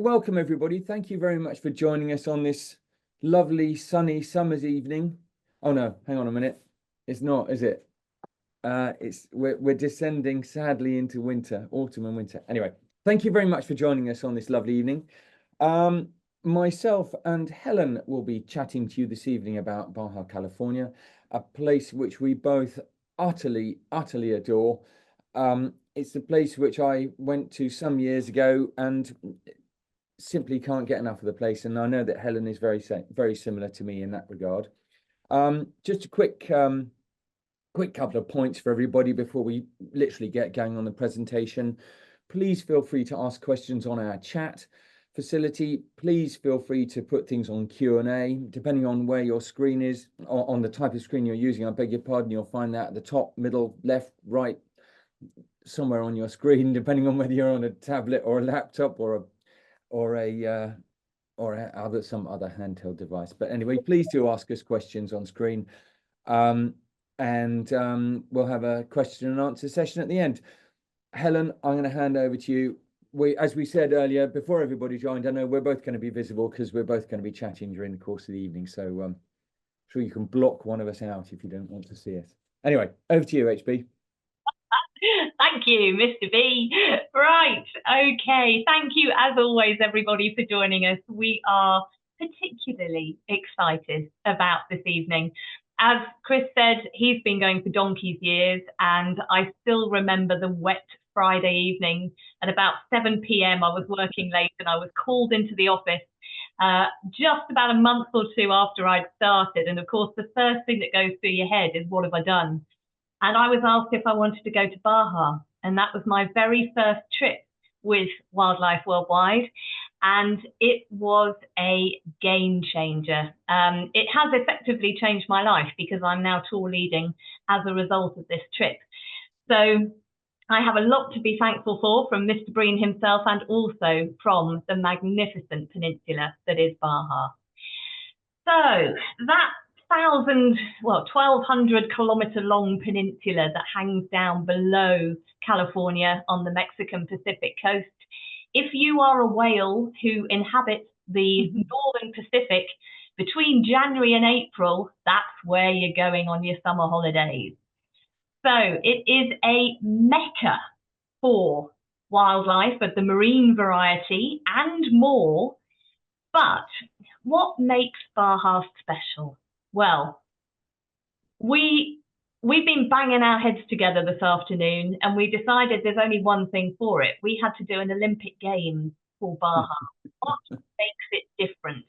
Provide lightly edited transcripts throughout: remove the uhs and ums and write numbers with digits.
welcome everybody. Thank you very much for joining us on this lovely sunny summer's evening. Oh no, hang on a minute. It's not, is it? We're descending sadly into winter, autumn and winter. Anyway, thank you very much for joining us on this lovely evening. Myself and Helen will be chatting to you this evening about Baja California, a place which we both utterly adore. It's a place which I went to some years ago and simply can't get enough of the place. And I know that Helen is very similar to me in that regard. Just a quick couple of points for everybody before we literally get going on the presentation. Please feel free to ask questions on our chat facility. Please feel free to put things on Q&A, depending on where your screen is, or on the type of screen you're using. I beg your pardon, you'll find that at the top, middle, left, right, somewhere on your screen, depending on whether you're on a tablet or a laptop or some other handheld device. But anyway, please do ask us questions on screen, and we'll have a question and answer session at the end. Helen, I'm going to hand over to you. As we said earlier, before everybody joined, I know we're both going to be visible because we're both going to be chatting during the course of the evening. So I'm sure you can block one of us out if you don't want to see us. Anyway, over to you, HB. Thank you, Mr. B. Right, okay. Thank you, as always, everybody, for joining us. We are particularly excited about this evening. As Chris said, he's been going for donkey's years, and I still remember the wet Friday evening at about 7 p.m. I was working late and I was called into the office just about a month or two after I'd started. And of course, the first thing that goes through your head is, what have I done? And I was asked if I wanted to go to Baja. And that was my very first trip with Wildlife Worldwide. And it was a game changer. It has effectively changed my life because I'm now tour leading as a result of this trip. So I have a lot to be thankful for from Mr. Breen himself and also from the magnificent peninsula that is Baja. So that 1,200 kilometer long peninsula that hangs down below California on the Mexican Pacific coast. If you are a whale who inhabits the northern Pacific between January and April, that's where you're going on your summer holidays. So it is a mecca for wildlife of the marine variety and more. But what makes Baja special? Well, we've been banging our heads together this afternoon, and we decided there's only one thing for it. We had to do an Olympic Games for Baja. What makes it different?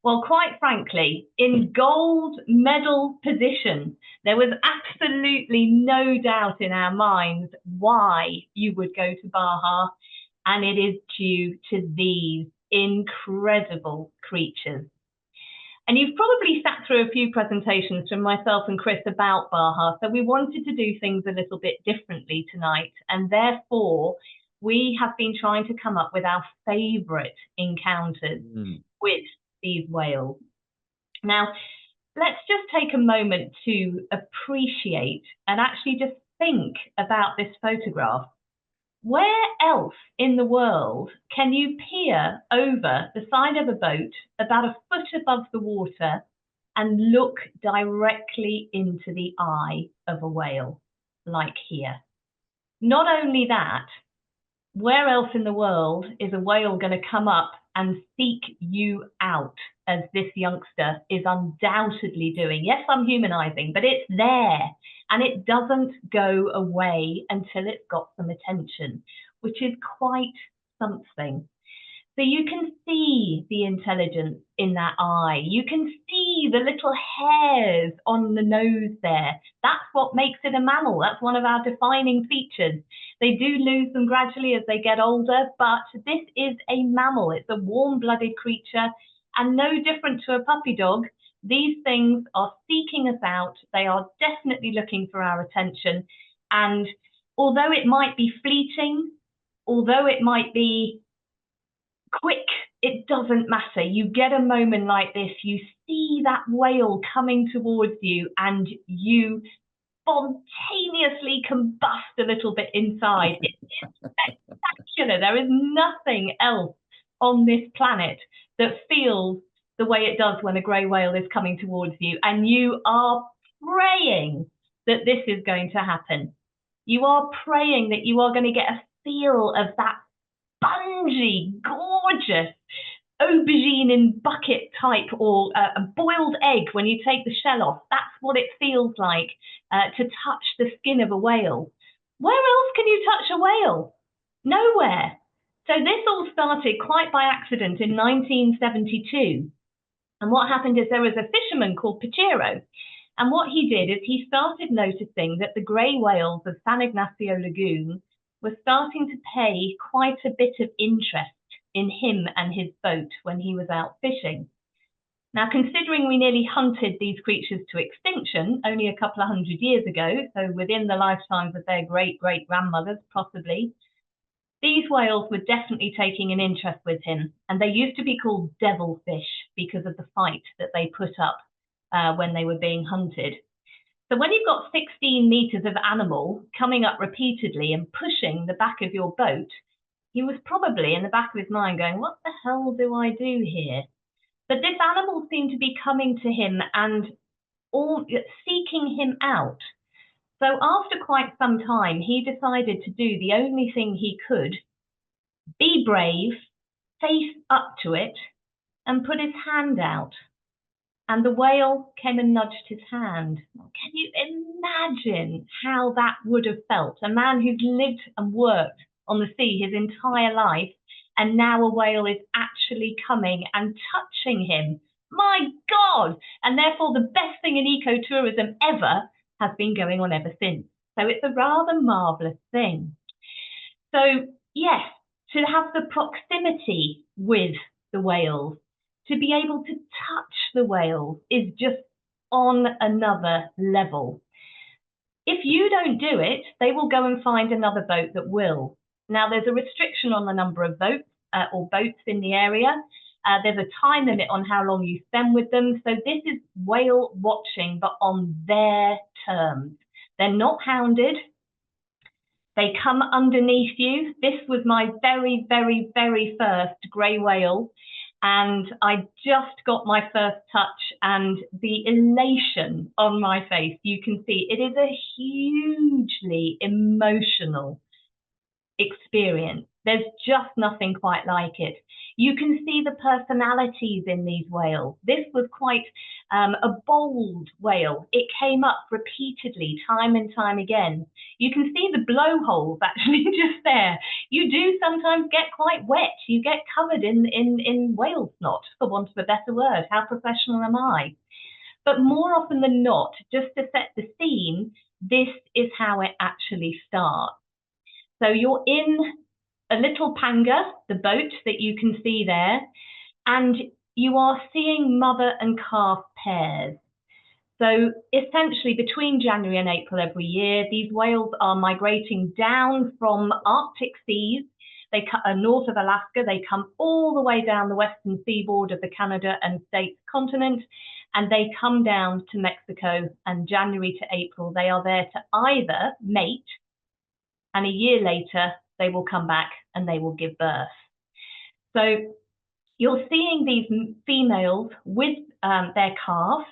Well, quite frankly, in gold medal position, there was absolutely no doubt in our minds why you would go to Baja, and it is due to these incredible creatures. And you've probably sat through a few presentations from myself and Chris about Baja, so we wanted to do things a little bit differently tonight, and therefore we have been trying to come up with our favourite encounters with these whales. Now, let's just take a moment to appreciate and actually just think about this photograph. Where else in the world can you peer over the side of a boat about a foot above the water and look directly into the eye of a whale, like here? Not only that, where else in the world is a whale going to come up and seek you out, as this youngster is undoubtedly doing? Yes, I'm humanizing, but it's there. And it doesn't go away until it's got some attention, which is quite something. So you can see the intelligence in that eye. You can see the little hairs on the nose there. That's what makes it a mammal. That's one of our defining features. They do lose them gradually as they get older, but this is a mammal. It's a warm-blooded creature, and no different to a puppy dog. These things are seeking us out. They are definitely looking for our attention. And although it might be fleeting, although it might be quick, it doesn't matter. You get a moment like this, you see that whale coming towards you, and you spontaneously combust a little bit inside. It is spectacular. There is nothing else on this planet that feels the way it does when a grey whale is coming towards you, and you are praying that this is going to happen. You are praying that you are going to get a feel of that spongy, gorgeous aubergine in bucket type, or a boiled egg when you take the shell off. That's what it feels like to touch the skin of a whale. Where else can you touch a whale? Nowhere. So this all started quite by accident in 1972. And what happened is there was a fisherman called Pichero. And what he did is he started noticing that the grey whales of San Ignacio Lagoon were starting to pay quite a bit of interest in him and his boat when he was out fishing. Now, considering we nearly hunted these creatures to extinction only a couple of hundred years ago, so within the lifetimes of their great-great-grandmothers, possibly, these whales were definitely taking an interest with him, and they used to be called devilfish because of the fight that they put up when they were being hunted. So when you've got 16 meters of animal coming up repeatedly and pushing the back of your boat, he was probably in the back of his mind going, what the hell do I do here? But this animal seemed to be coming to him and seeking him out. So after quite some time, he decided to do the only thing he could, be brave, face up to it, and put his hand out. And the whale came and nudged his hand. Can you imagine how that would have felt? A man who's lived and worked on the sea his entire life, and now a whale is actually coming and touching him. My God! And therefore the best thing in ecotourism ever has been going on ever since. So it's a rather marvellous thing. So yes, to have the proximity with the whales, to be able to touch the whales is just on another level. If you don't do it, they will go and find another boat that will. Now, there's a restriction on the number of boats in the area. There's a time limit on how long you spend with them. So this is whale watching, but on their terms. They're not hounded. They come underneath you. This was my very, very, very first grey whale. And I just got my first touch, and the elation on my face, you can see it is a hugely emotional experience. There's just nothing quite like it. You can see the personalities in these whales. This was quite a bold whale. It came up repeatedly, time and time again. You can see the blowholes actually just there. You do sometimes get quite wet. You get covered in whale snot, for want of a better word. How professional am I? But more often than not, just to set the scene, this is how it actually starts. So you're in a little panga, the boat that you can see there, and you are seeing mother and calf pairs. So essentially between January and April every year, these whales are migrating down from Arctic seas. They come north of Alaska, they come all the way down the western seaboard of the Canada and States continent, and they come down to Mexico, and January to April, they are there to either mate, and a year later, they will come back and they will give birth. So you're seeing these females with their calves,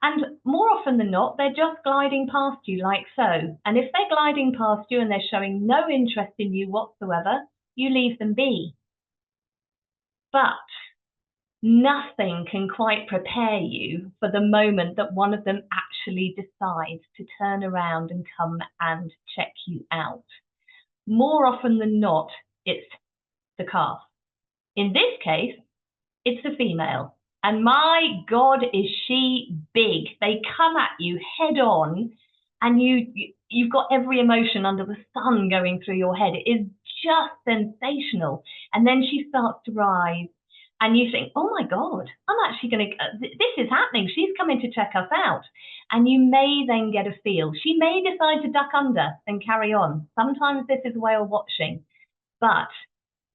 and more often than not, they're just gliding past you like so. And if they're gliding past you and they're showing no interest in you whatsoever, you leave them be. But nothing can quite prepare you for the moment that one of them actually decides to turn around and come and check you out. More often than not, it's the calf. In this case, it's the female. And my God, is she big. They come at you head on, and you've got every emotion under the sun going through your head. It is just sensational. And then she starts to rise, and you think, oh my God, I'm actually going to, this is happening. She's coming to check us out. And you may then get a feel. She may decide to duck under and carry on. Sometimes this is whale watching. But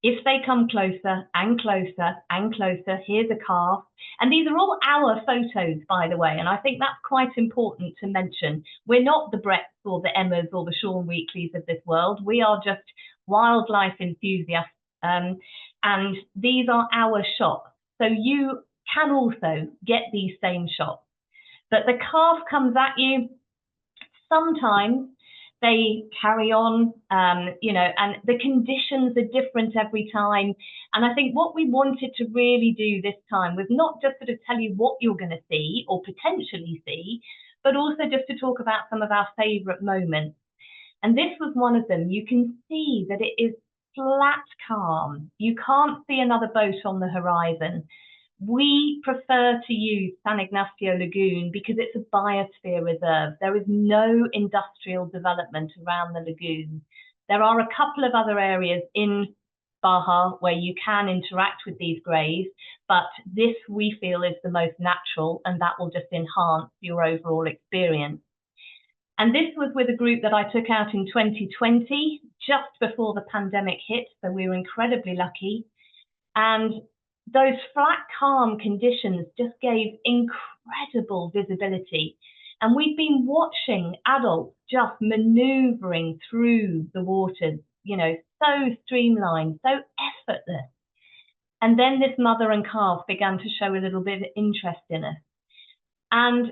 if they come closer and closer and closer, here's a calf. And these are all our photos, by the way. And I think that's quite important to mention. We're not the Bretts or the Emmas or the Sean Weekleys of this world. We are just wildlife enthusiasts. And these are our shots. So you can also get these same shots. But the calf comes at you. Sometimes they carry on, you know, and the conditions are different every time. And I think what we wanted to really do this time was not just sort of tell you what you're going to see or potentially see, but also just to talk about some of our favourite moments. And this was one of them. You can see that it is flat calm. You can't see another boat on the horizon. We prefer to use San Ignacio Lagoon because it's a biosphere reserve. There is no industrial development around the lagoon. There are a couple of other areas in Baja where you can interact with these greys, but this we feel is the most natural, and that will just enhance your overall experience. And this was with a group that I took out in 2020, just before the pandemic hit, so we were incredibly lucky. And those flat, calm conditions just gave incredible visibility. And we've been watching adults just maneuvering through the waters, you know, so streamlined, so effortless. And then this mother and calf began to show a little bit of interest in us. And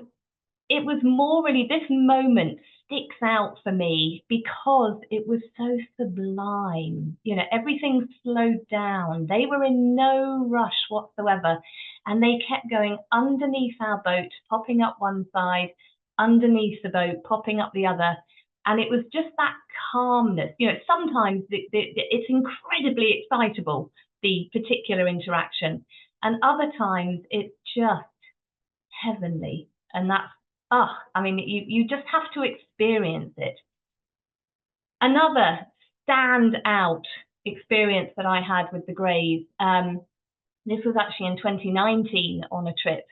it was more really, this moment sticks out for me because it was so sublime. You know, everything slowed down. They were in no rush whatsoever. And they kept going underneath our boat, popping up one side, underneath the boat, popping up the other. And it was just that calmness. You know, sometimes it's incredibly excitable, the particular interaction. And other times it's just heavenly. And that's, I mean, you just have to experience it. Another standout experience that I had with the greys, this was actually in 2019 on a trip.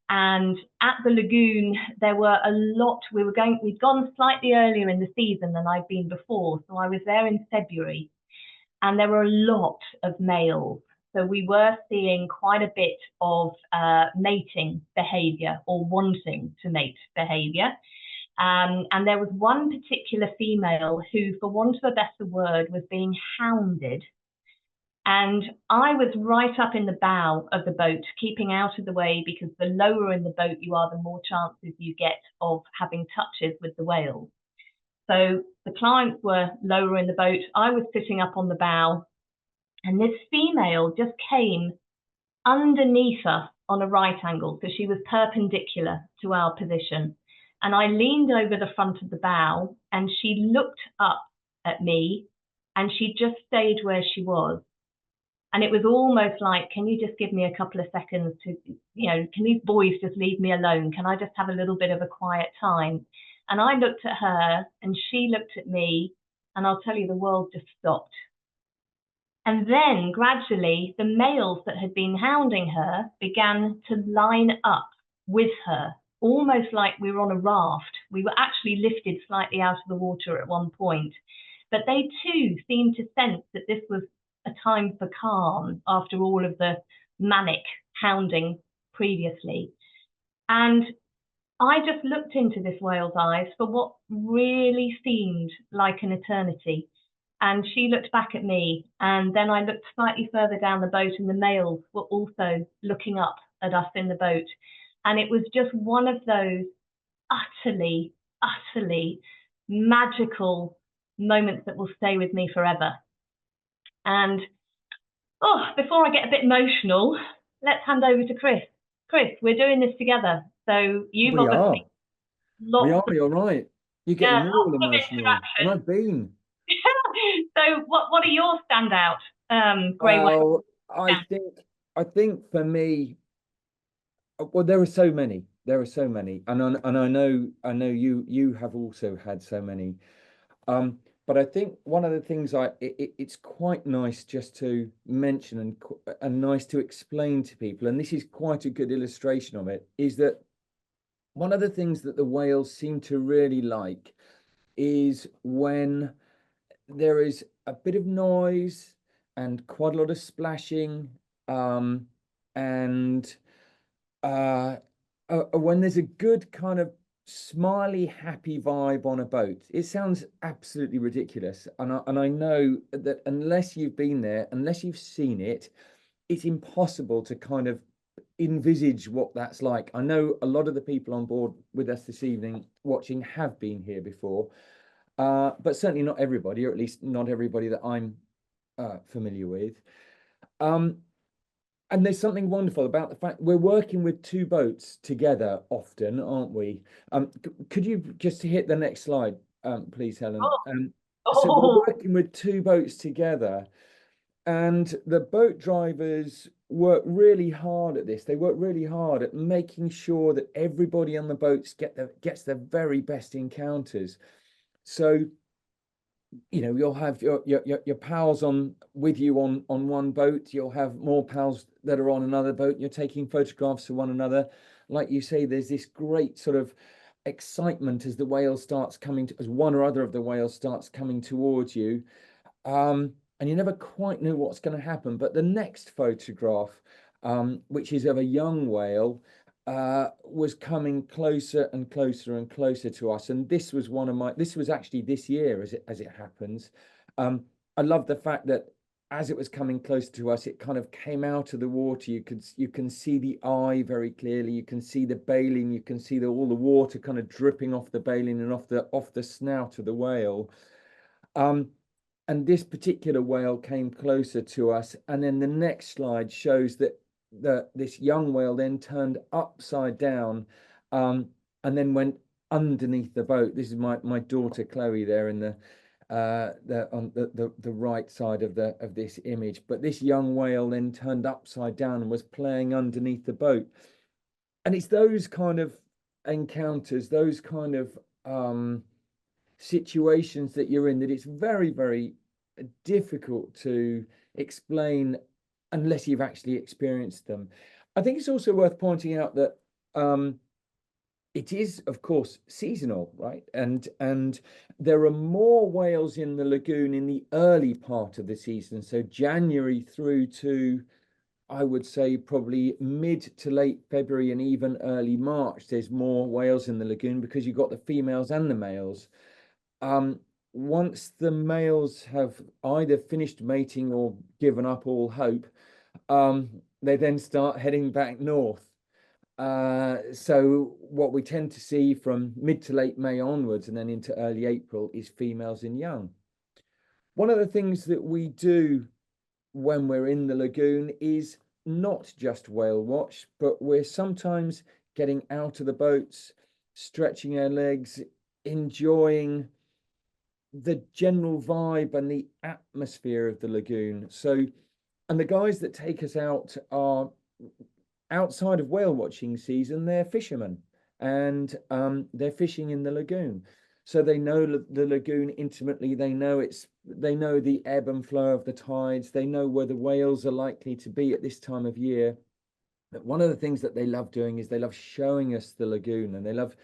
And at the lagoon, there were a lot, we'd gone slightly earlier in the season than I'd been before. So I was there in February, and there were a lot of males. So we were seeing quite a bit of mating behavior or wanting to mate behavior. And there was one particular female who, for want of a better word, was being hounded. And I was right up in the bow of the boat, keeping out of the way, because the lower in the boat you are, the more chances you get of having touches with the whales. So the clients were lower in the boat. I was sitting up on the bow. And this female just came underneath us on a right angle, so she was perpendicular to our position. And I leaned over the front of the bow, and she looked up at me, and she just stayed where she was. And it was almost like, can you just give me a couple of seconds to, you know, can these boys just leave me alone? Can I just have a little bit of a quiet time? And I looked at her, and she looked at me, and I'll tell you, the world just stopped. And then gradually the males that had been hounding her began to line up with her, almost like we were on a raft. We were actually lifted slightly out of the water at one point, but they too seemed to sense that this was a time for calm after all of the manic hounding previously. And I just looked into this whale's eyes for what really seemed like an eternity. And she looked back at me, and then I looked slightly further down the boat, and the males were also looking up at us in the boat. And it was just one of those utterly, utterly magical moments that will stay with me forever. And before I get a bit emotional, let's hand over to Chris. Chris, we're doing this together. So you've obviously You're right. You're getting real emotional. And I've been. So what are your standout grey whales? I think for me, well, there are so many. And I know you have also had so many. But I think one of the things it's quite nice just to mention and nice to explain to people, and this is quite a good illustration of it, is that one of the things that the whales seem to really like is when there is a bit of noise and quite a lot of splashing, and when there's a good kind of smiley, happy vibe on a boat. It sounds absolutely ridiculous. And I know that unless you've been there, unless you've seen it, it's impossible to kind of envisage what that's like. I know a lot of the people on board with us this evening watching have been here before, but certainly not everybody, or at least not everybody that I'm familiar with. Um, and there's something wonderful about the fact we're working with two boats together often, aren't we? Could you just hit the next slide, please, Helen? Oh, So we're oh, working with two boats together, and the boat drivers work really hard at this. They work really hard at making sure that everybody on the boats gets the very best encounters. So you'll have your pals on with you on one boat. You'll have more pals that are on another boat. You're taking photographs of one another. Like you say, there's this great sort of excitement as the whale starts coming to, as one or other of the whales starts coming towards you. And you never quite know what's going to happen. But the next photograph, which is of a young whale, was coming closer and closer and closer to us. And this was this was actually this year, as it happens. I love the fact that as it was coming closer to us, it kind of came out of the water. You can see the eye very clearly. You can see the baleen. You can see all the water kind of dripping off the baleen and off the snout of the whale. And this particular whale came closer to us. And then the next slide shows that this young whale then turned upside down, and then went underneath the boat. This is my daughter Chloe there in on the right side of this image. But this young whale then turned upside down and was playing underneath the boat. And it's those kind of encounters, those kind of situations that you're in, that it's very, very difficult to explain unless you've actually experienced them. I think it's also worth pointing out that it is, of course, seasonal, right? And there are more whales in the lagoon in the early part of the season, so January through to, I would say, probably mid to late February and even early March. There's more whales in the lagoon because you've got the females and the males. Once the males have either finished mating or given up all hope, they then start heading back north. So what we tend to see from mid to late May onwards and then into early April is females and young. One of the things that we do when we're in the lagoon is not just whale watch, but we're sometimes getting out of the boats, stretching our legs, enjoying the general vibe and the atmosphere of the lagoon. So, and the guys that take us out are outside of whale watching season, they're fishermen, and they're fishing in the lagoon. So they know the lagoon intimately. They know the ebb and flow of the tides. They know where the whales are likely to be at this time of year. But one of the things that they love doing is they love showing us the lagoon, and they love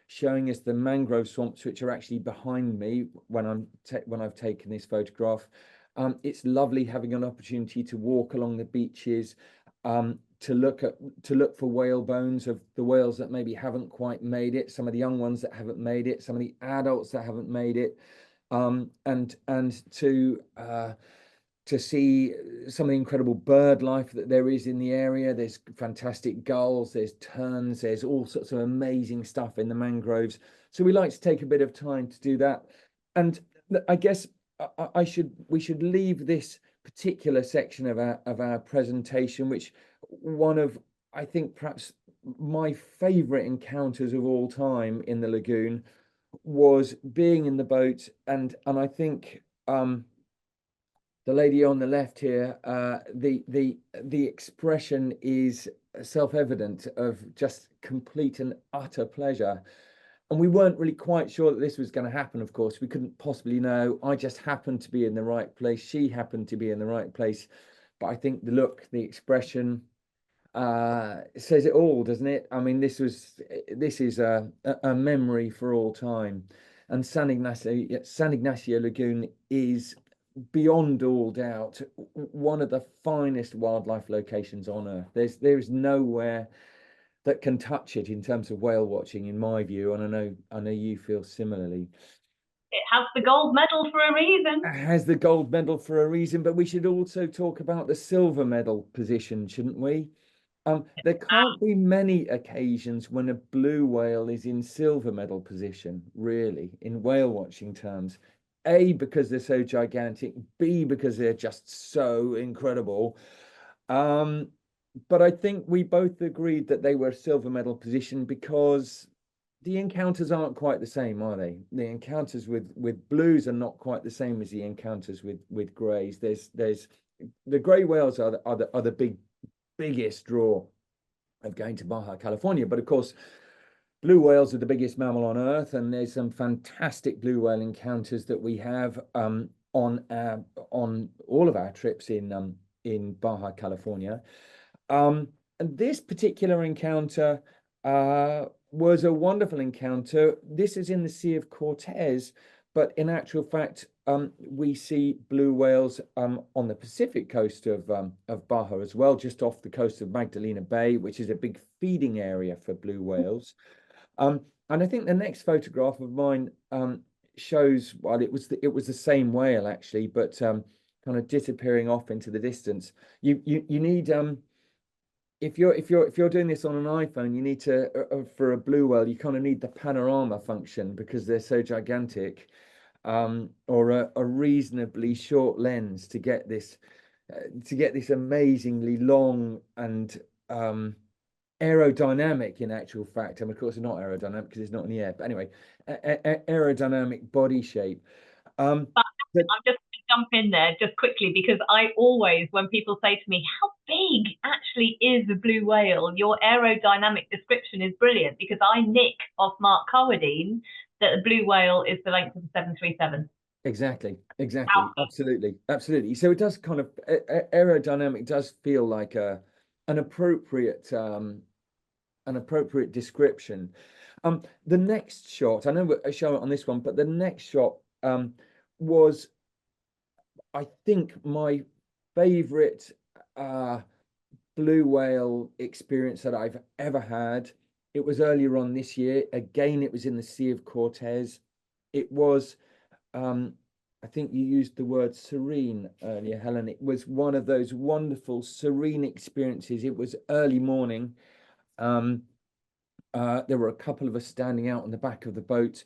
showing us the mangrove swamps, which are actually behind me when I've taken this photograph. It's lovely having an opportunity to walk along the beaches, to look for whale bones of the whales that maybe haven't quite made it, some of the young ones that haven't made it, some of the adults that haven't made it, and to see some of the incredible bird life that there is in the area. There's fantastic gulls, there's terns, there's all sorts of amazing stuff in the mangroves. So we like to take a bit of time to do that. And I guess we should leave this particular section of our presentation, which one of, I think, perhaps my favorite encounters of all time in the lagoon was being in the boat. And I think the lady on the left here, the expression is self-evident of just complete and utter pleasure. And we weren't really quite sure that this was going to happen, of course. We couldn't possibly know. I just happened to be in the right place. She happened to be in the right place. But I think the look, the expression, says it all, doesn't it? I mean, this is a memory for all time. And San Ignacio Lagoon is, beyond all doubt, one of the finest wildlife locations on earth. There's nowhere that can touch it in terms of whale watching, in my view, and I know you feel similarly. It has the gold medal for a reason. It has the gold medal for a reason, but we should also talk about the silver medal position, shouldn't we? There can't be many occasions when a blue whale is in silver medal position, really, in whale watching terms. A, because they're so gigantic, B, because they're just so incredible. But I think we both agreed that they were silver medal position because the encounters aren't quite the same, are they? The encounters with blues are not quite the same as the encounters with greys. There's the grey whales are the biggest draw of going to Baja California, but of course blue whales are the biggest mammal on Earth, and there's some fantastic blue whale encounters that we have on all of our trips in Baja California. And this particular encounter was a wonderful encounter. This is in the Sea of Cortez, but in actual fact, we see blue whales on the Pacific coast of Baja as well, just off the coast of Magdalena Bay, which is a big feeding area for blue whales. And I think the next photograph of mine shows, well, it was the same whale actually, but kind of disappearing off into the distance. You need if you're doing this on an iPhone, you need to for a blue whale, you kind of need the panorama function because they're so gigantic, or a reasonably short lens to get this amazingly long and aerodynamic, in actual fact. And of course, it's not aerodynamic because it's not in the air. But anyway, aerodynamic body shape. I'm just going to jump in there just quickly because I always, when people say to me, how big actually is a blue whale? Your aerodynamic description is brilliant because I nick off Mark Carradine that a blue whale is the length of a 737. Exactly, absolutely. So it does kind of aerodynamic does feel like an appropriate description. The next shot, I know we're showing it on this one, but the next shot was, I think, my favorite blue whale experience that I've ever had. It was earlier on this year. Again, it was in the Sea of Cortez. It was, I think you used the word serene earlier, Helen. It was one of those wonderful, serene experiences. It was early morning. There were a couple of us standing out on the back of the boat,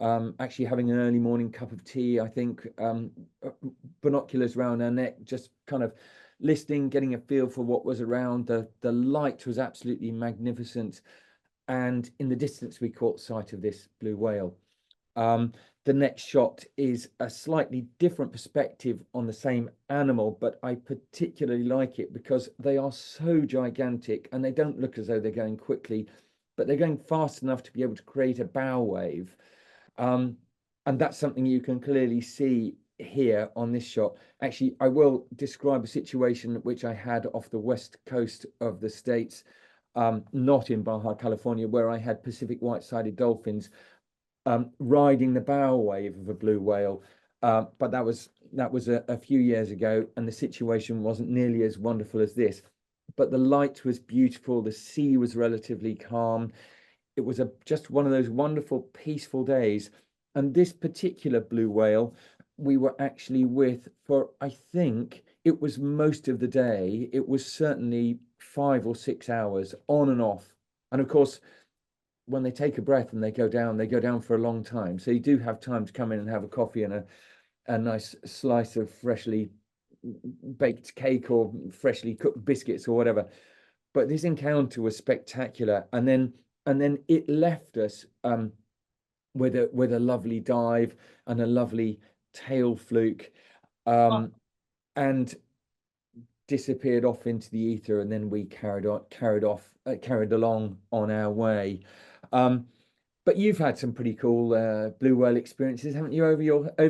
actually having an early morning cup of tea, I think, binoculars around our neck, just kind of listening, getting a feel for what was around. The light was absolutely magnificent. And in the distance, we caught sight of this blue whale. The next shot is a slightly different perspective on the same animal, but I particularly like it because they are so gigantic and they don't look as though they're going quickly, but they're going fast enough to be able to create a bow wave. And that's something you can clearly see here on this shot. Actually, I will describe a situation which I had off the west coast of the States, not in Baja California, where I had Pacific white-sided dolphins riding the bow wave of a blue whale. But that was a few years ago, and the situation wasn't nearly as wonderful as this. But the light was beautiful. The sea was relatively calm. It was just one of those wonderful, peaceful days. And this particular blue whale, we were actually with for, I think, it was most of the day. It was certainly 5 or 6 hours on and off. And of course, when they take a breath and they go down for a long time. So you do have time to come in and have a coffee and a nice slice of freshly baked cake or freshly cooked biscuits or whatever. But this encounter was spectacular. And then it left us with a lovely dive and a lovely tail fluke, and disappeared off into the ether, and then we carried along on our way. But you've had some pretty cool blue whale experiences, haven't you, over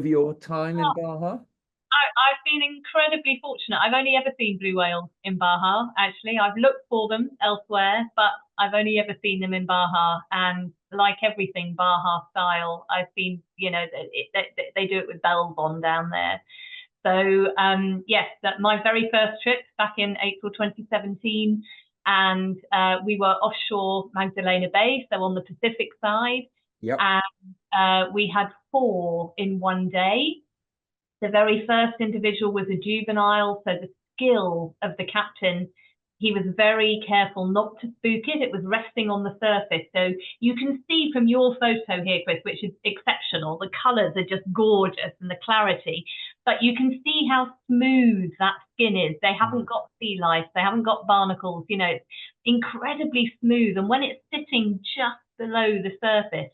your time in Baja? I've been incredibly fortunate. I've only ever seen blue whales in Baja, actually. I've looked for them elsewhere, but I've only ever seen them in Baja. And like everything Baja style, I've seen, they do it with bells on down there. So yes, that my very first trip back in April 2017, and we were offshore Magdalena Bay, so on the Pacific side. Yep. And we had 4 in one day. The very first individual was a juvenile, so the skill of the captain, he was very careful not to spook it. It was resting on the surface. So you can see from your photo here, Chris, which is exceptional, the colours are just gorgeous and the clarity. But you can see how smooth that skin is. They haven't got sea lice, they haven't got barnacles, you know, it's incredibly smooth. And when it's sitting just below the surface,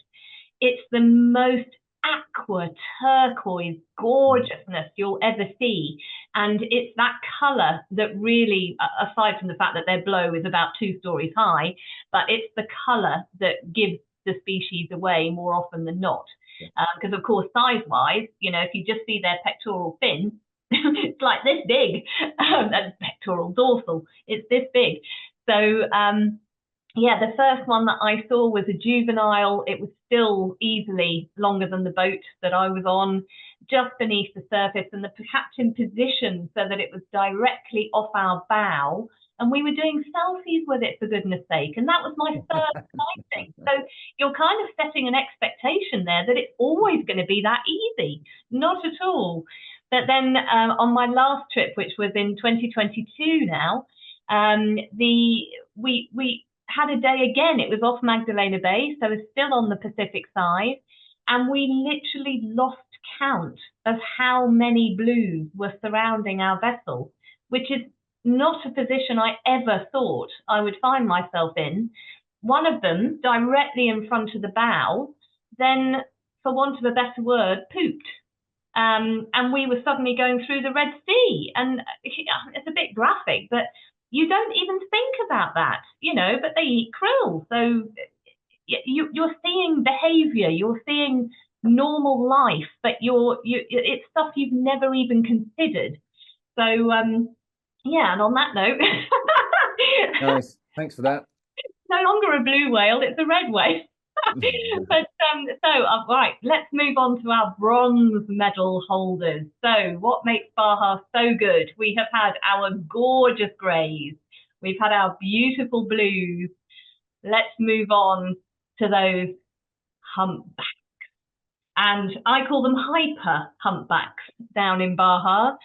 it's the most aqua turquoise gorgeousness you'll ever see. And it's that colour that really, aside from the fact that their blow is about 2 stories high, but it's the colour that gives the species away more often than not. Because of course, size-wise, you know, if you just see their pectoral fin, it's like this big. That's pectoral dorsal. It's this big. So yeah, the first one that I saw was a juvenile. It was still easily longer than the boat that I was on, just beneath the surface, and the captain positioned so that it was directly off our bow. And we were doing selfies with it, for goodness sake. And that was my first sighting. So you're kind of setting an expectation there that it's always going to be that easy. Not at all. But then on my last trip, which was in 2022 now, we had a day again. It was off Magdalena Bay, so it's still on the Pacific side. And we literally lost count of how many blues were surrounding our vessel, which is not a position I ever thought I would find myself in. One of them directly in front of the bow, then, for want of a better word, pooped. And we were suddenly going through the Red Sea. And it's a bit graphic, but you don't even think about that, you know, but they eat krill. So you're seeing behavior, you're seeing normal life, but it's stuff you've never even considered. So, yeah, and on that note, Nice. Thanks for that. No longer a blue whale, it's a red whale. But right, let's move on to our bronze medal holders. So what makes Baja so good? We have had our gorgeous greys. We've had our beautiful blues. Let's move on to those humpbacks. And I call them hyper humpbacks down in Baja.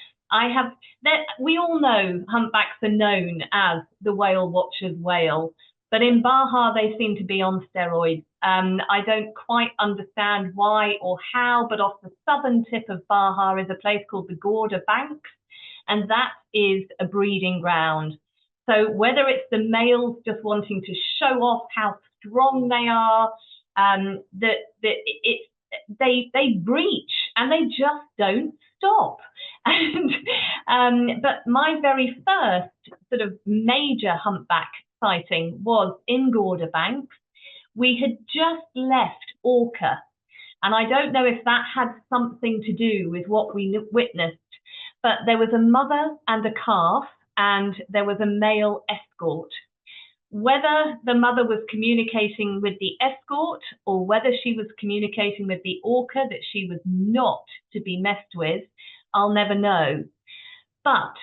We all know humpbacks are known as the whale watcher's whale, but in Baja they seem to be on steroids. I don't quite understand why or how, but off the southern tip of Baja is a place called the Gorda Banks, and that is a breeding ground. So whether it's the males just wanting to show off how strong they are, they breach and they just don't stop. And but my very first sort of major humpback sighting was in Gorda Banks. We had just left Orca, and I don't know if that had something to do with what we witnessed, but there was a mother and a calf, and there was a male escort. Whether the mother was communicating with the escort or whether she was communicating with the orca that she was not to be messed with, I'll never know. But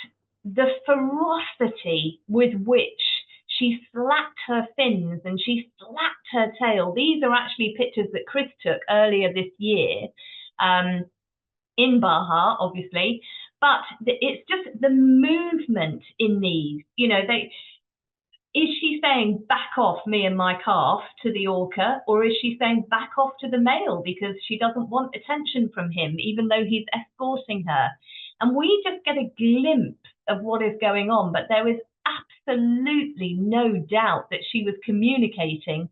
the ferocity with which she slapped her fins and she slapped her tail, these are actually pictures that Chris took earlier this year in Baja, obviously, but it's just the movement in these, you know, is she saying back off me and my calf to the orca, or is she saying back off to the male because she doesn't want attention from him, even though he's escorting her? And we just get a glimpse of what is going on, but there is absolutely no doubt that she was communicating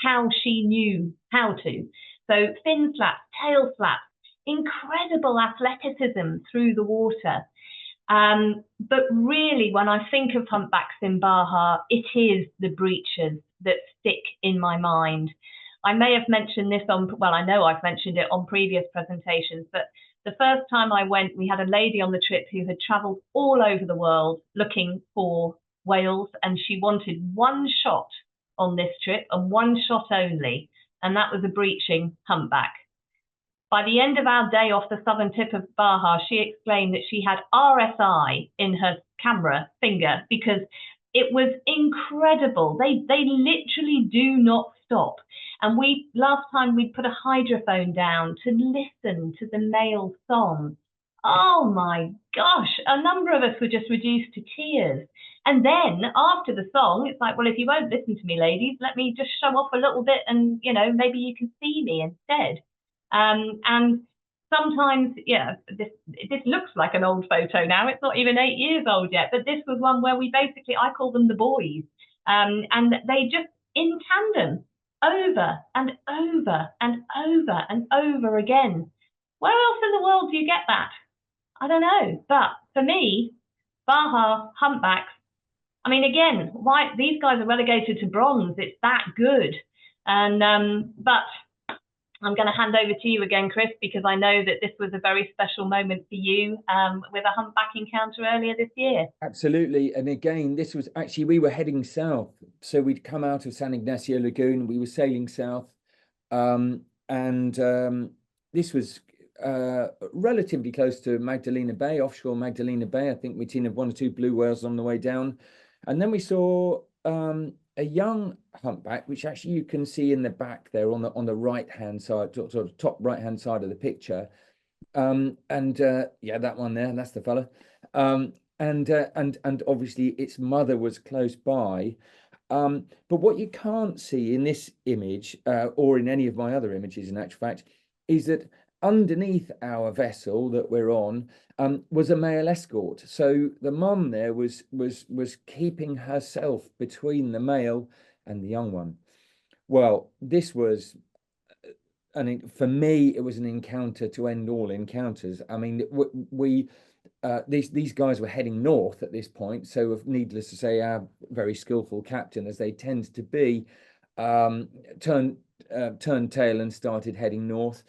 how she knew how to. So fin slaps, tail slaps, incredible athleticism through the water. But really, when I think of humpbacks in Baja, it is the breaches that stick in my mind. I may have mentioned this I know I've mentioned it on previous presentations, but the first time I went, we had a lady on the trip who had traveled all over the world looking for whales, and she wanted one shot on this trip and one shot only, and that was a breaching humpback. By the end of our day off the southern tip of Baja, she explained that she had RSI in her camera finger because It was incredible. They literally do not stop. And we last time we put a hydrophone down to listen to the male song. Oh my gosh, a number of us were just reduced to tears. And then after the song, it's like, well, if you won't listen to me, ladies, let me just show off a little bit, and maybe you can see me instead. And sometimes, yeah, this looks like an old photo now. It's not even 8 years old yet, but this was one where I call them the boys, and they just in tandem over and over and over and over again. Where else in the world do you get that? I don't know, but for me, Baja humpbacks. I mean, again, why these guys are relegated to bronze? It's that good, and but I'm going to hand over to you again, Chris, because I know that this was a very special moment for you with a humpback encounter earlier this year. Absolutely. And again, this was actually, we were heading south. So we'd come out of San Ignacio Lagoon, we were sailing south. And this was relatively close to Magdalena Bay, offshore Magdalena Bay. I think we'd seen one or two blue whales on the way down. And then we saw a young humpback, which actually you can see in the back there on the right hand side, sort of top right hand side of the picture. Yeah, that one there, that's the fella. And obviously its mother was close by. But what you can't see in this image, or in any of my other images, in actual fact, is that underneath our vessel that we're on was a male escort. So the mum there was keeping herself between the male and the young one. Well, this was, for me, it was an encounter to end all encounters. I mean, these guys were heading north at this point, so needless to say, our very skillful captain, as they tend to be, turned tail and started heading north.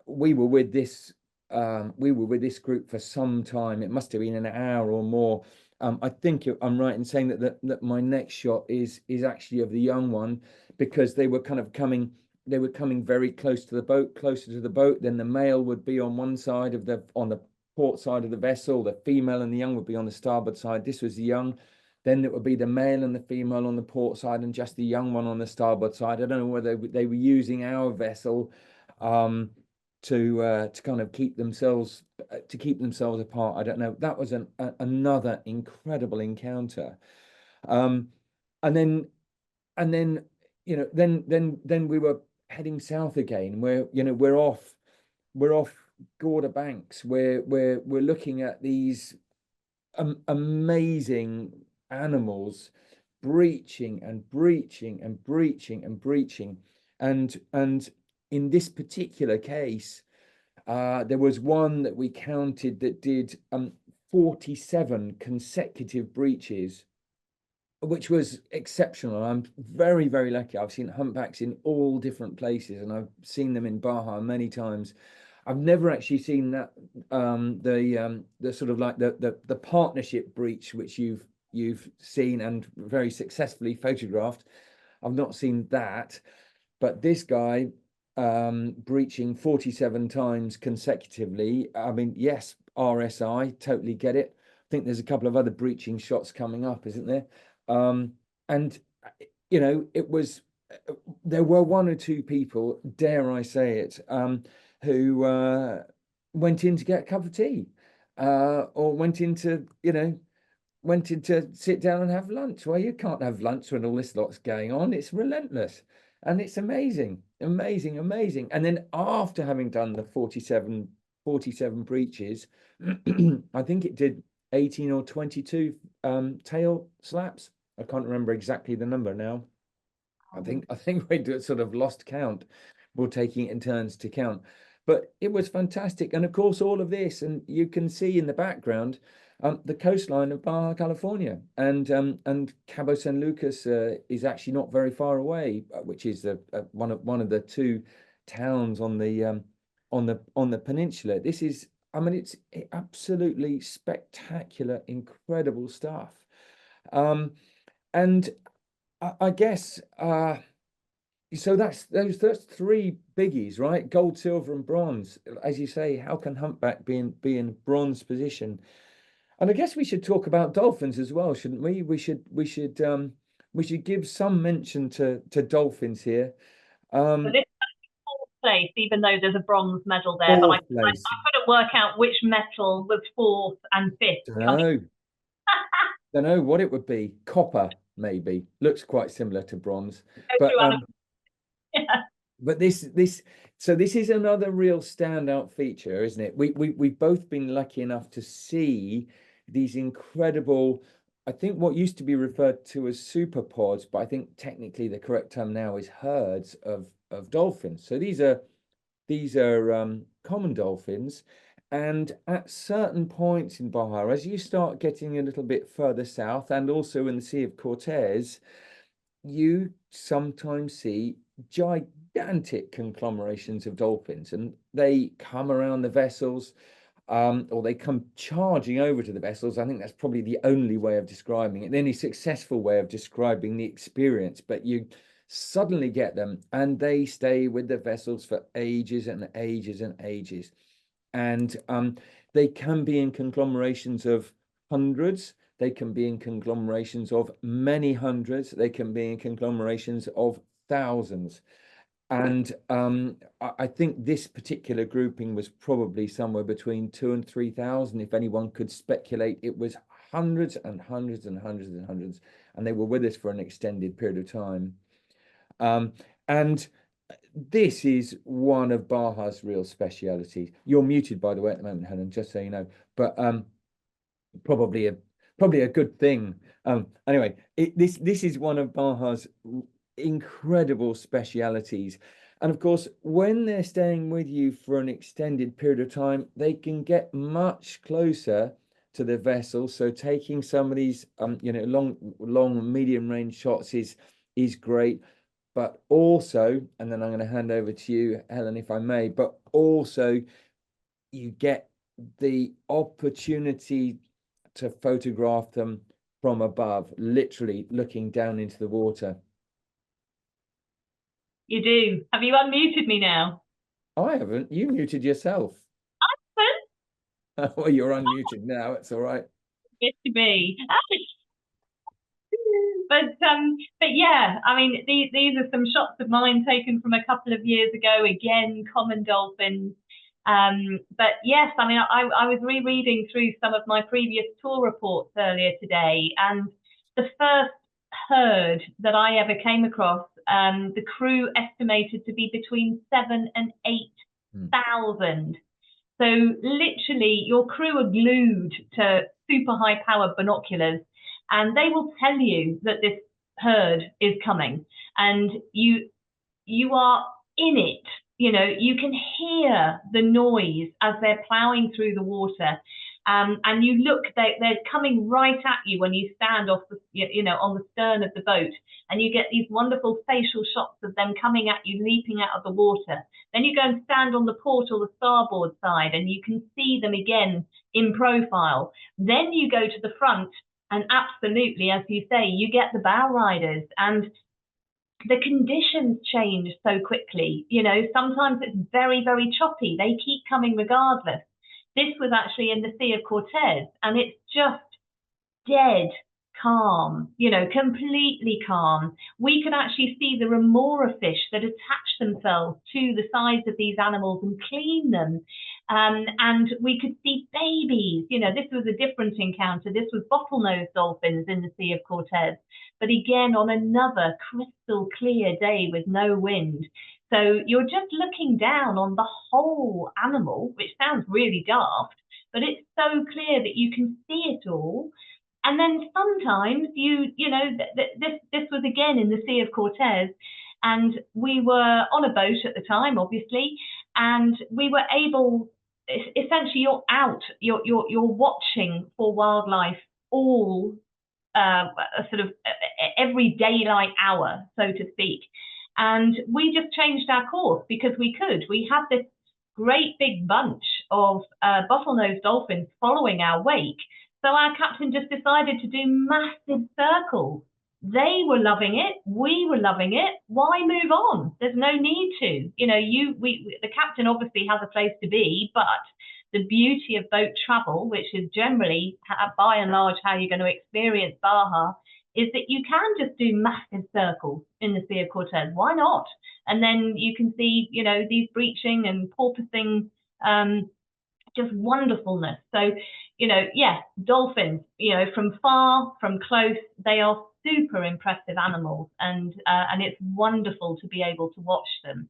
We were with this group for some time. It must have been an hour or more. I think I'm right in saying that my next shot is actually of the young one, because they were kind of coming. They were coming very close to the boat, closer to the boat. Then the male would be on one side of on the port side of the vessel. The female and the young would be on the starboard side. This was the young. Then it would be the male and the female on the port side, and just the young one on the starboard side. I don't know whether they were using our vessel to kind of keep themselves apart. I don't know. That was another incredible encounter. And then then we were heading south again, where we're off Gorda Banks, where we're looking at these amazing animals breaching and breaching and breaching and breaching. And in this particular case, there was one that we counted that did 47 consecutive breaches, which was exceptional. I'm very, very lucky. I've seen humpbacks in all different places, and I've seen them in Baja many times. I've never actually seen that the sort of like the partnership breach, which you've seen and very successfully photographed. I've not seen that, but this guy breaching 47 times consecutively. I mean, yes, RSI, totally get it. I think there's a couple of other breaching shots coming up, isn't there? And it was, there were one or two people, dare I say it, who went in to get a cup of tea, or went in to sit down and have lunch. Well, you can't have lunch when all this lot's going on. It's relentless, and it's amazing, amazing, amazing. And then after having done the 47 breaches, I think it did 18 or 22 tail slaps. I can't remember exactly the number now. I think we sort of lost count. We're taking it in turns to count, but it was fantastic. And of course, all of this, and you can see in the background the coastline of Baja California, and Cabo San Lucas is actually not very far away, which is one of the two towns on the peninsula. This is, I mean, it's absolutely spectacular, incredible stuff. And I guess so that's three biggies, right? Gold, silver, and bronze. As you say, how can humpback be in bronze position? And I guess we should talk about dolphins as well, shouldn't we? We should give some mention to dolphins here. So Um, this is fourth place, even though there's a bronze medal there, but Fourth I place. couldn't work out which medal was fourth and fifth Don't coming. know. Don't know what it would be. Copper, maybe. Looks quite similar to bronze. Go But through animals. but this is another real standout feature, isn't it? We've both been lucky enough to see these incredible, I think what used to be referred to as superpods, but I think technically the correct term now is herds of dolphins. So these are common dolphins. And at certain points in Baja, as you start getting a little bit further south and also in the Sea of Cortez, you sometimes see gigantic conglomerations of dolphins, and they come around the vessels, or they come charging over to the vessels. I think that's probably the only way of describing it, the only successful way of describing the experience. But you suddenly get them, and they stay with the vessels for ages and ages and ages. And they can be in conglomerations of hundreds. They can be in conglomerations of many hundreds. They can be in conglomerations of thousands. And I think this particular grouping was probably somewhere between 2 and 3,000. If anyone could speculate, it was hundreds and hundreds and hundreds and hundreds. And they were with us for an extended period of time. And this is one of Baja's real specialities. You're muted, by the way, at the moment, Helen, just so you know. But probably a good thing. Anyway, this is one of Baja's incredible specialities. And of course, when they're staying with you for an extended period of time, they can get much closer to the vessel. So taking some of these long medium range shots is great. But also, and then I'm going to hand over to you, Helen, if I may, but also you get the opportunity to photograph them from above, literally looking down into the water. You do. Have you unmuted me now? I haven't. You muted yourself. Well, you're unmuted now. It's all right. Good to be. But yeah, I mean, these are some shots of mine taken from a couple of years ago. Again, common dolphins. But yes, I mean, I was rereading through some of my previous tour reports earlier today, and the first herd that I ever came across, the crew estimated to be between 7 and 8,000. So literally, your crew are glued to super high powered binoculars, and they will tell you that this herd is coming, and you are in it. You know, you can hear the noise as they're plowing through the water. And you look, they're coming right at you when you stand off on the stern of the boat, and you get these wonderful facial shots of them coming at you, leaping out of the water. Then you go and stand on the port or the starboard side, and you can see them again in profile. Then you go to the front, and absolutely, as you say, you get the bow riders, and the conditions change so quickly. You know, sometimes it's very, very choppy. They keep coming regardless. This was actually in the Sea of Cortez, and it's just dead calm, completely calm. We could actually see the remora fish that attach themselves to the sides of these animals and clean them. And we could see babies. This was a different encounter. This was bottlenose dolphins in the Sea of Cortez, but again, on another crystal clear day with no wind. So you're just looking down on the whole animal, which sounds really daft, but it's so clear that you can see it all. And then sometimes this was again in the Sea of Cortez, and we were on a boat at the time, obviously, and we were able, essentially, you're out, you're watching for wildlife all sort of every daylight hour, so to speak. And we just changed our course because we could. We had this great big bunch of bottlenose dolphins following our wake. So our captain just decided to do massive circles. They were loving it. We were loving it. Why move on? There's no need to. The captain obviously has a place to be, but the beauty of boat travel, which is generally, by and large, how you're going to experience Baja, is that you can just do massive circles in the Sea of Cortez. Why not? And then you can see, you know, these breaching and porpoising, just wonderfulness. So, you know, yeah, dolphins, you know, from far, from close, they are super impressive animals, and it's wonderful to be able to watch them.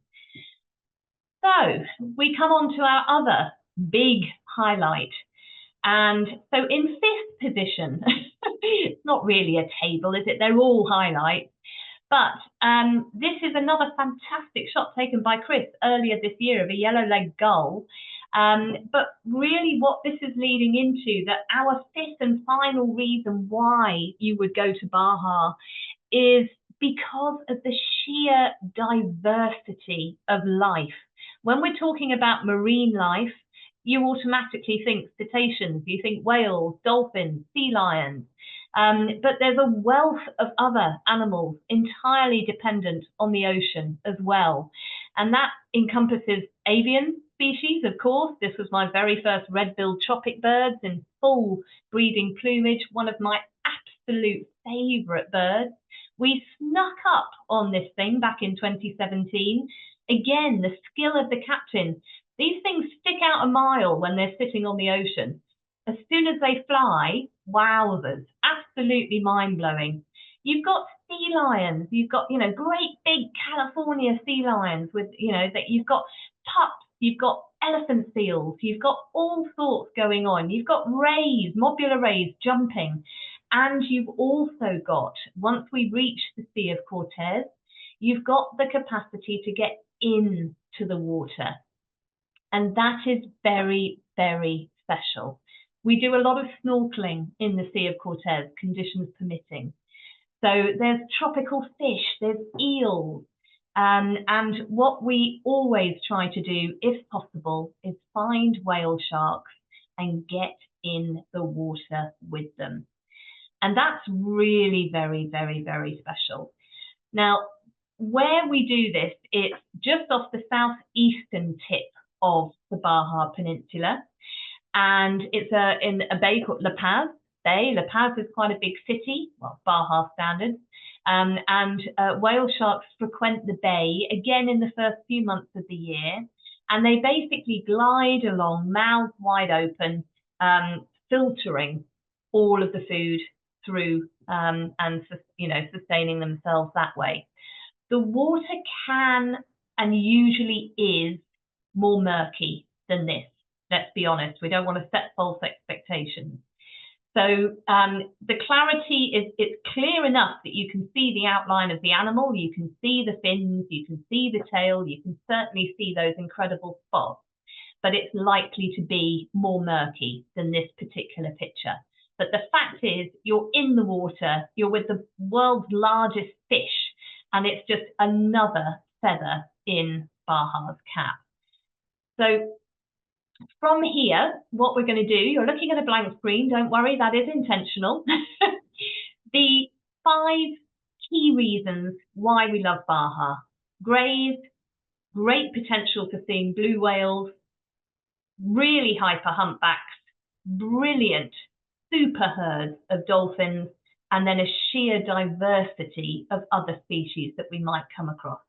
So we come on to our other big highlight. And so in fifth position, it's not really a table, is it? They're all highlights. But this is another fantastic shot taken by Chris earlier this year of a yellow-legged gull. But really what this is leading into, that our fifth and final reason why you would go to Baja is because of the sheer diversity of life. When we're talking about marine life, you automatically think cetaceans, you think whales, dolphins, sea lions. But there's a wealth of other animals entirely dependent on the ocean as well. And that encompasses avian species, of course. This was my very first red-billed tropic birds in full breeding plumage, one of my absolute favourite birds. We snuck up on this thing back in 2017. Again, the skill of the captain. These things stick out a mile when they're sitting on the ocean. As soon as they fly, wowzers, absolutely mind-blowing. You've got sea lions, you've got, you know, great big California sea lions with, you know, that you've got pups, you've got elephant seals, you've got all sorts going on. You've got rays, mobula rays jumping. And you've also got, once we reach the Sea of Cortez, you've got the capacity to get into the water. And that is very, very special. We do a lot of snorkeling in the Sea of Cortez, conditions permitting. So there's tropical fish, there's eels. And what we always try to do, if possible, is find whale sharks and get in the water with them. And that's really very, very, very special. Now, where we do this, it's just off the southeastern tip of the Baja Peninsula. And it's in a bay called La Paz Bay. La Paz is quite a big city, well, Baja standards. And whale sharks frequent the bay, again in the first few months of the year. And they basically glide along, mouths wide open, filtering all of the food through and, you know, sustaining themselves that way. The water can and usually is more murky than this. Let's be honest, we don't want to set false expectations. So the clarity is, it's clear enough that you can see the outline of the animal, you can see the fins, you can see the tail, you can certainly see those incredible spots, but it's likely to be more murky than this particular picture. But the fact is, you're in the water, you're with the world's largest fish, and it's just another feather in Baja's cap. So from here, what we're going to do, you're looking at a blank screen, don't worry, that is intentional. The 5 key reasons why we love Baja. Grays, great potential for seeing blue whales, really hyper humpbacks, brilliant super herds of dolphins, and then a sheer diversity of other species that we might come across.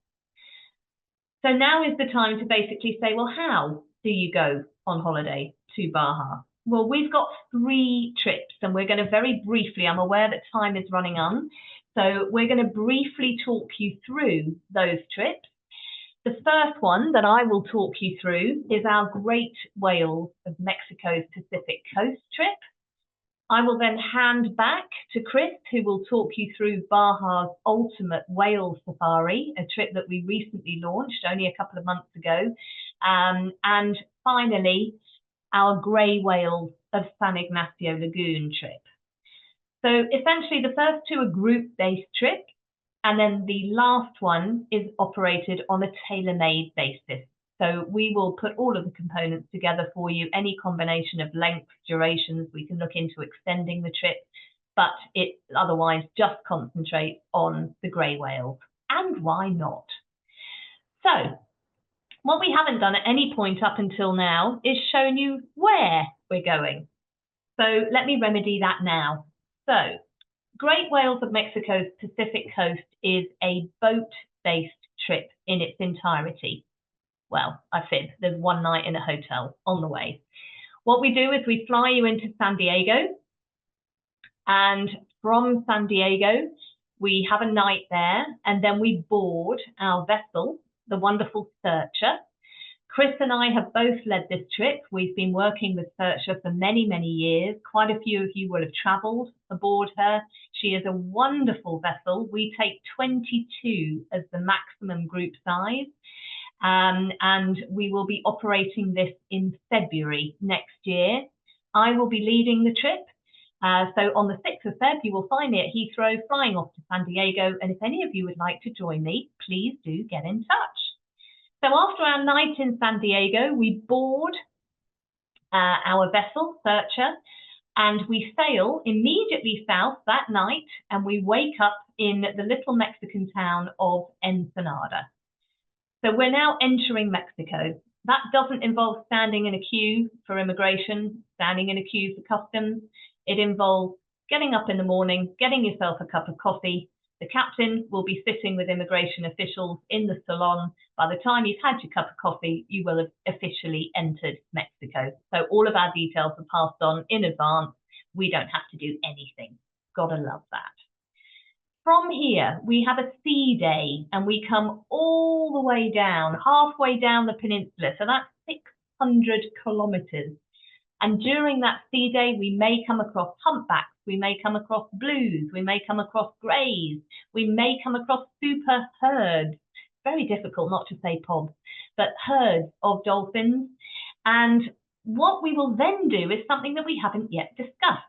So now is the time to basically say, well, how do you go on holiday to Baja? Well, we've got 3 trips, and we're going to very briefly, I'm aware that time is running on, so we're going to briefly talk you through those trips. The first one that I will talk you through is our Great Whales of Mexico's Pacific Coast trip. I will then hand back to Chris, who will talk you through Baja's Ultimate Whale Safari, a trip that we recently launched only a couple of months ago. And finally, our Grey Whales of San Ignacio Lagoon trip. So essentially the first 2 are group-based trips, and then the last one is operated on a tailor-made basis. So we will put all of the components together for you, any combination of lengths, durations. We can look into extending the trip, but it otherwise just concentrates on the grey whales. And why not? So What we haven't done at any point up until now is shown you where we're going. So let me remedy that now. So Great Whales of Mexico's Pacific coast is a boat-based trip in its entirety. Well, I fib, there's one night in a hotel on the way. What we do is we fly you into San Diego, and from San Diego, we have a night there, and then we board our vessel, the wonderful Searcher. Chris and I have both led this trip. We've been working with Searcher for many, many years. Quite a few of you will have travelled aboard her. She is a wonderful vessel. We take 22 as the maximum group size. And we will be operating this in February next year. I will be leading the trip. So on the 6th of Feb, you will find me at Heathrow flying off to San Diego. And if any of you would like to join me, please do get in touch. So after our night in San Diego, we board our vessel, Searcher, and we sail immediately south that night, and we wake up in the little Mexican town of Ensenada. So we're now entering Mexico. That doesn't involve standing in a queue for immigration, standing in a queue for customs. It involves getting up in the morning, getting yourself a cup of coffee. The captain will be sitting with immigration officials in the salon. By the time you've had your cup of coffee, you will have officially entered Mexico. So all of our details are passed on in advance. We don't have to do anything. Gotta love that. From here, we have a sea day, and we come all the way down, halfway down the peninsula. So that's 600 kilometers. And during that sea day, we may come across humpbacks, we may come across blues, we may come across greys, we may come across super herds. Very difficult not to say pobs, but herds of dolphins. And what we will then do is something that we haven't yet discussed.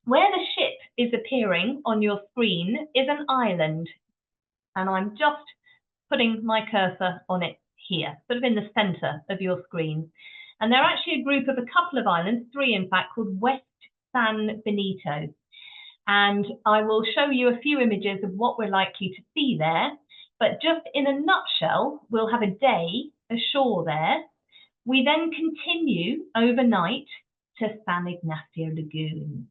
Where the ship is appearing on your screen is an island. And I'm just putting my cursor on it here, sort of in the center of your screen. And they're actually a group of a couple of islands, 3 in fact, called West San Benito. And I will show you a few images of what we're likely to see there. But just in a nutshell, we'll have a day ashore there. We then continue overnight to San Ignacio Lagoon.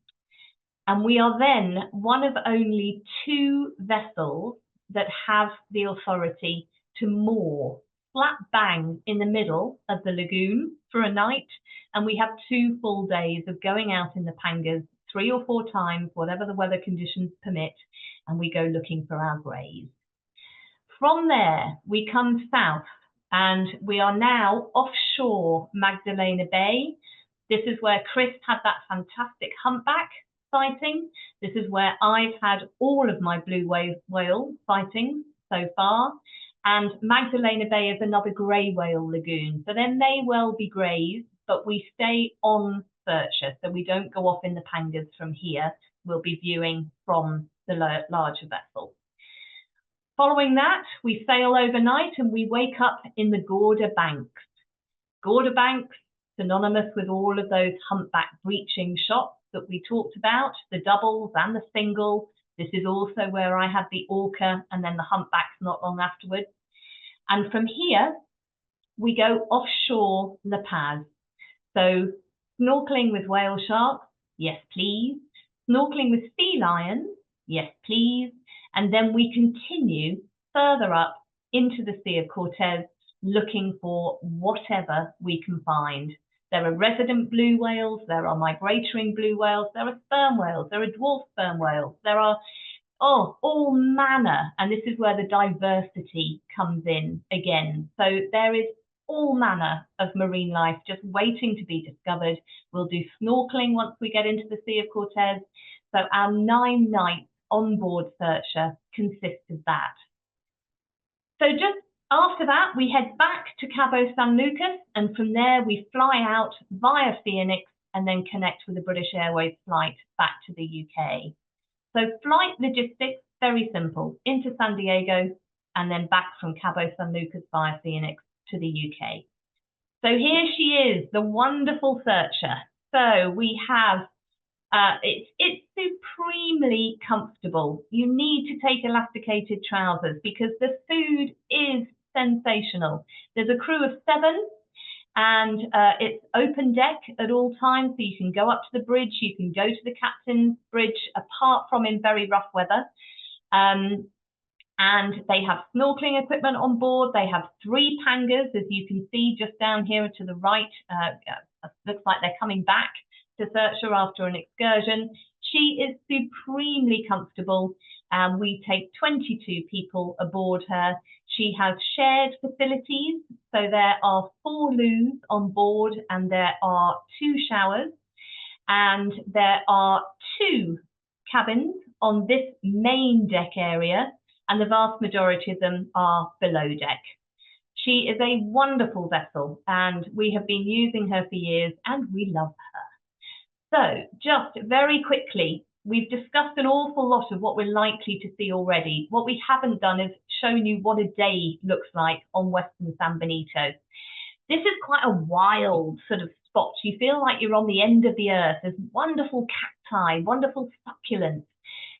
And we are then one of only 2 vessels that have the authority to moor flat bang in the middle of the lagoon for a night. And we have 2 full days of going out in the pangas 3 or 4 times, whatever the weather conditions permit, and we go looking for our greys. From there, we come south, and we are now offshore Magdalena Bay. This is where Chris had that fantastic humpback sighting. This is where I've had all of my blue whale sightings so far. And Magdalena Bay is another grey whale lagoon. So there may well be greys, but we stay on Searcher, so we don't go off in the pangas from here. We'll be viewing from the larger vessel. Following that, we sail overnight and we wake up in the Gorda Banks. Gorda Banks, synonymous with all of those humpback breaching shots that we talked about, the doubles and the single. This is also where I had the orca and then the humpbacks not long afterwards. And from here, we go offshore La Paz. So snorkeling with whale sharks, yes please. Snorkeling with sea lions, yes please. And then we continue further up into the Sea of Cortez, looking for whatever we can find. There are resident blue whales, there are migratory blue whales, there are sperm whales, there are dwarf sperm whales, there are all manner. And this is where the diversity comes in again. So there is all manner of marine life just waiting to be discovered. We'll do snorkeling once we get into the Sea of Cortez. So our 9 nights on board Searcher consists of that. So just after that, we head back to Cabo San Lucas, and from there we fly out via Phoenix and then connect with a British Airways flight back to the UK. So flight logistics, very simple, into San Diego and then back from Cabo San Lucas via Phoenix to the UK. So here she is, the wonderful Searcher. So we have, it's supremely comfortable. You need to take elasticated trousers because the food is sensational. There's a crew of 7, and it's open deck at all times, so you can go up to the bridge, you can go to the captain's bridge, apart from in very rough weather. And they have snorkeling equipment on board. They have 3 pangas, as you can see just down here to the right. Looks like they're coming back to search her after an excursion. She is supremely comfortable. We take 22 people aboard her. She has shared facilities, so there are 4 loos on board, and there are 2 showers, and there are 2 cabins on this main deck area, and the vast majority of them are below deck. She is a wonderful vessel, and we have been using her for years, and we love her. So just very quickly, we've discussed an awful lot of what we're likely to see already. What we haven't done is shown you what a day looks like on Western San Benito. This is quite a wild sort of spot. You feel like you're on the end of the earth. There's wonderful cacti, wonderful succulents.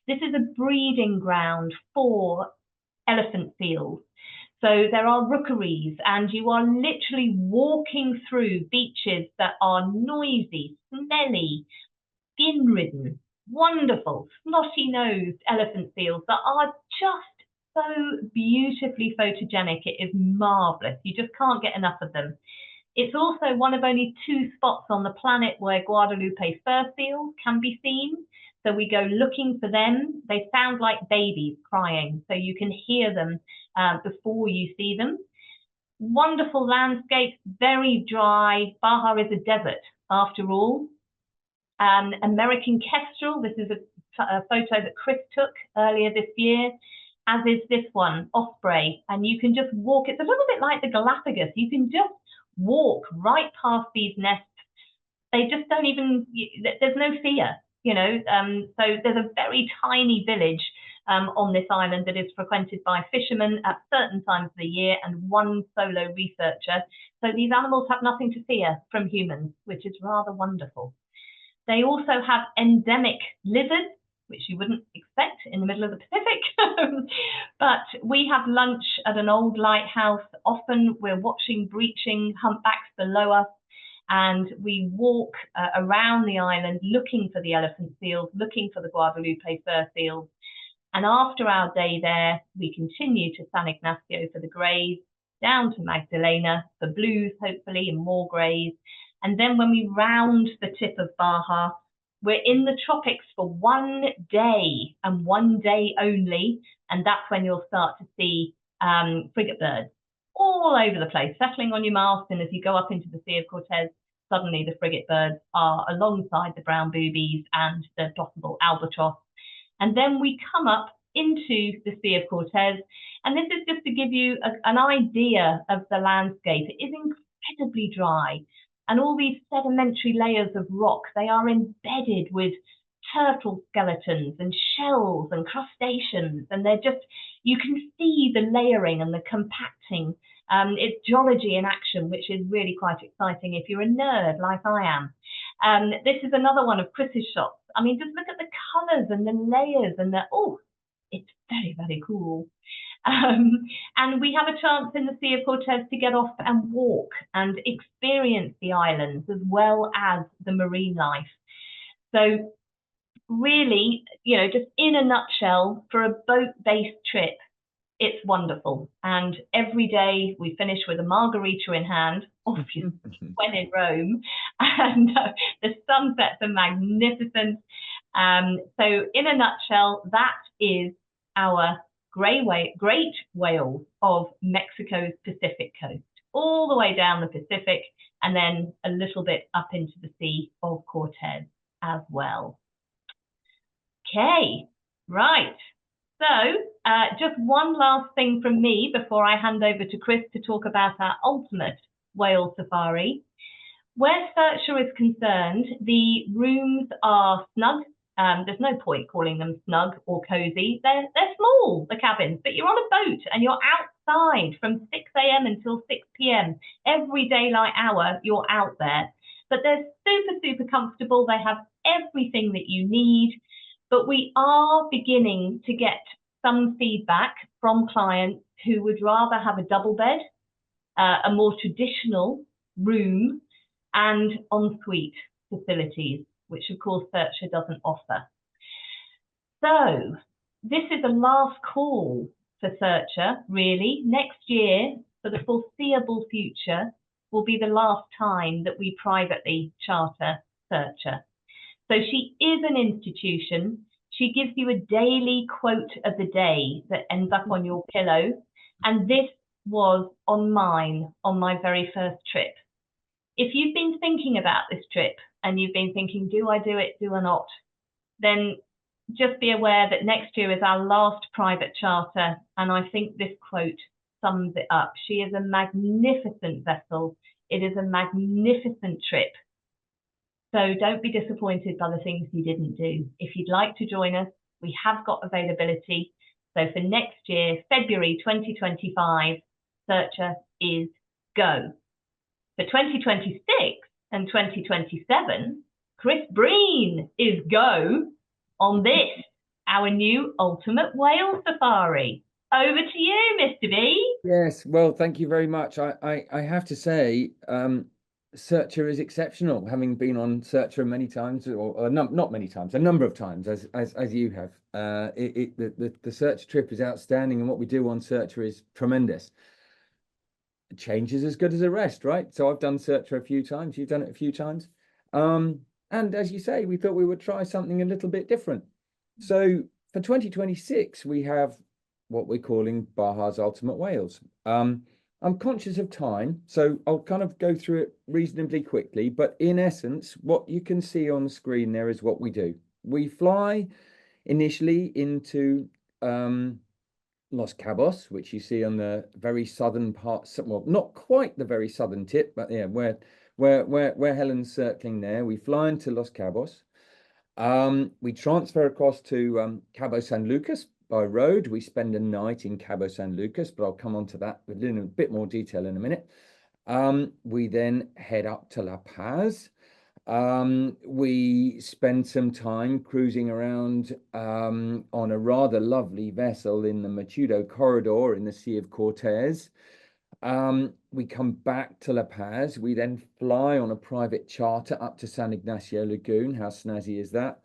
This is a breeding ground for elephant seals. So there are rookeries, and you are literally walking through beaches that are noisy, smelly, skin-ridden, wonderful, snotty-nosed elephant seals that are just so beautifully photogenic. It is marvellous. You just can't get enough of them. It's also one of only 2 spots on the planet where Guadalupe fur seals can be seen. So we go looking for them. They sound like babies crying, so you can hear them before you see them. Wonderful landscape, very dry. Baja is a desert after all. American kestrel, this is a photo that Chris took earlier this year, as is this one, osprey. And you can just walk, it's a little bit like the Galapagos. You can just walk right past these nests. They just don't even, there's no fear. You know, so there's a very tiny village on this island that is frequented by fishermen at certain times of the year, and 1 solo researcher. So these animals have nothing to fear from humans, which is rather wonderful. They also have endemic lizards, which you wouldn't expect in the middle of the Pacific. But we have lunch at an old lighthouse. Often we're watching breaching humpbacks below us, and we walk around the island looking for the elephant seals, looking for the Guadalupe fur seals. And after our day there, we continue to San Ignacio for the greys, down to Magdalena for blues, hopefully, and more greys. And then when we round the tip of Baja, we're in the tropics for 1 day and 1 day only. And that's when you'll start to see frigate birds all over the place, settling on your mast. And as you go up into the Sea of Cortez, suddenly the frigate birds are alongside the brown boobies and the possible albatross. And then we come up into the Sea of Cortez. And this is just to give you an idea of the landscape. It is incredibly dry. And all these sedimentary layers of rock, they are embedded with turtle skeletons and shells and crustaceans. And they're just, you can see the layering and the compacting. It's geology in action, which is really quite exciting if you're a nerd like I am. This is another one of Chris's shots. I mean, just look at the colours and the layers and the, oh, it's very, very cool. And we have a chance in the Sea of Cortez to get off and walk and experience the islands as well as the marine life. So really, you know, just in a nutshell, for a boat-based trip, it's wonderful. And every day we finish with a margarita in hand, obviously when in Rome, and the sunsets are magnificent. So in a nutshell, that is our great whale of Mexico's Pacific coast, all the way down the Pacific, and then a little bit up into the Sea of Cortez as well. Okay, right. So just one last thing from me before I hand over to Chris to talk about our ultimate whale safari. Where Searcher is concerned, the rooms are snug. There's no point calling them snug or cozy. They're small, the cabins, but you're on a boat and you're outside from 6 a.m. until 6 p.m. Every daylight hour, you're out there. But they're super, super comfortable. They have everything that you need. But we are beginning to get some feedback from clients who would rather have a double bed, a more traditional room, and ensuite facilities, which of course Searcher doesn't offer. So this is a last call for Searcher, really. Next year, for the foreseeable future, will be the last time that we privately charter Searcher. So she is an institution. She gives you a daily quote of the day that ends up on your pillow. And this was on mine on my very first trip. If you've been thinking about this trip and you've been thinking, do I do it, do I not? Then just be aware that next year is our last private charter. And I think this quote sums it up. She is a magnificent vessel. It is a magnificent trip. So don't be disappointed by the things you didn't do. If you'd like to join us, we have got availability. So for next year, February 2025, Searcher is go. For 2026 and 2027, Chris Breen is go on this, our new Ultimate Whale Safari. Over to you, Mr. B. Yes, well, thank you very much. I have to say, Searcher is exceptional, having been on Searcher many times, or not many times, a number of times, as you have. The Searcher trip is outstanding, and what we do on Searcher is tremendous. Change is as good as a rest, right? So I've done Searcher a few times. You've done it a few times. And as you say, we thought we would try something a little bit different. So for 2026, we have what we're calling Baja's Ultimate Whales. I'm conscious of time, so I'll kind of go through it reasonably quickly. But in essence, what you can see on the screen there is what we do. We fly initially into Los Cabos, which you see on the very southern part, well, not quite the very southern tip, but yeah, where Helen's circling there. We fly into Los Cabos. We transfer across to Cabo San Lucas by road. We spend a night in Cabo San Lucas, but I'll come on to that in a bit more detail in a minute. We then head up to La Paz. We spend some time cruising around on a rather lovely vessel in the Machudo corridor in the Sea of Cortez. We come back to La Paz. We then fly on a private charter up to San Ignacio Lagoon. How snazzy is that?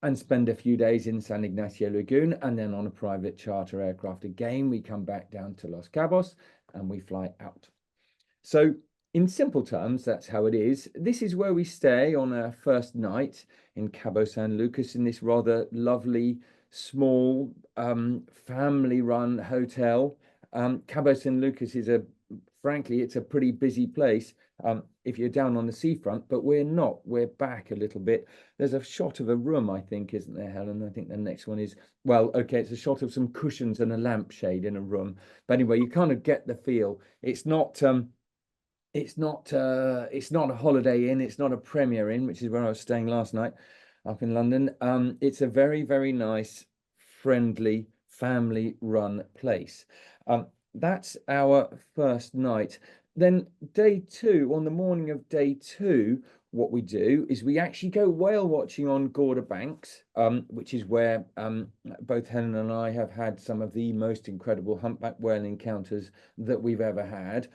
And spend a few days in San Ignacio Lagoon, and then on a private charter aircraft again, we come back down to Los Cabos and we fly out. So in simple terms, that's how it is. This is where we stay on our first night in Cabo San Lucas, in this rather lovely, small, family-run hotel. Cabo San Lucas is frankly, it's a pretty busy place if you're down on the seafront, but we're not. We're back a little bit. There's a shot of a room, I think, isn't there, Helen? I think the next one is, well, okay, it's a shot of some cushions and a lampshade in a room. But anyway, you kind of get the feel. It's not a Holiday Inn. It's not a Premier Inn, which is where I was staying last night up in London. It's a very, very nice, friendly, family-run place. That's our first night. Then day two, on the morning of day two, what we do is we actually go whale watching on Gorda Banks, which is where both Helen and I have had some of the most incredible humpback whale encounters that we've ever had.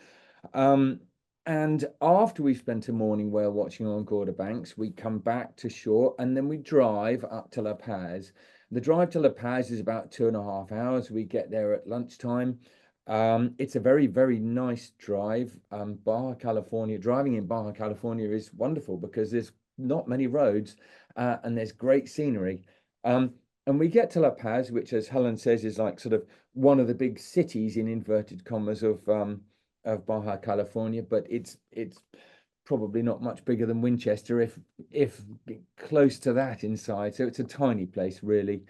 And after we've spent a morning whale watching on Gorda Banks, we come back to shore and then we drive up to La Paz. The drive to La Paz is about 2.5 hours. We get there at lunchtime. It's a very, very nice drive. Baja California, driving in Baja California is wonderful because there's not many roads and there's great scenery. And we get to La Paz, which, as Helen says, is like sort of one of the big cities in inverted commas of Baja California, but it's probably not much bigger than Winchester, if close to that inside. So it's a tiny place, really.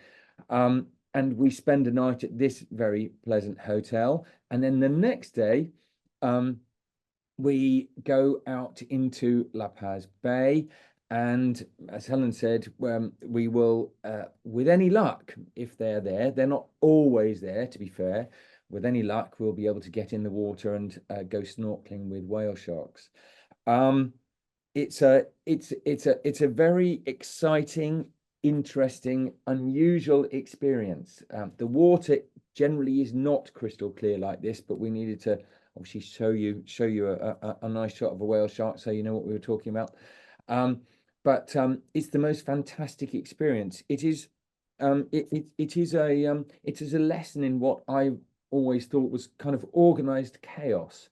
And we spend a night at this very pleasant hotel. And then the next day, we go out into La Paz Bay. And as Helen said, we will, with any luck, if they're there, they're not always there, to be fair. With any luck, we'll be able to get in the water and go snorkeling with whale sharks. It's a very exciting interesting, unusual experience. The water generally is not crystal clear like this, but we needed to obviously show you a nice shot of a whale shark so you know what we were talking about. But it's the most fantastic experience. It is it is a lesson in what I always thought was kind of organized chaos,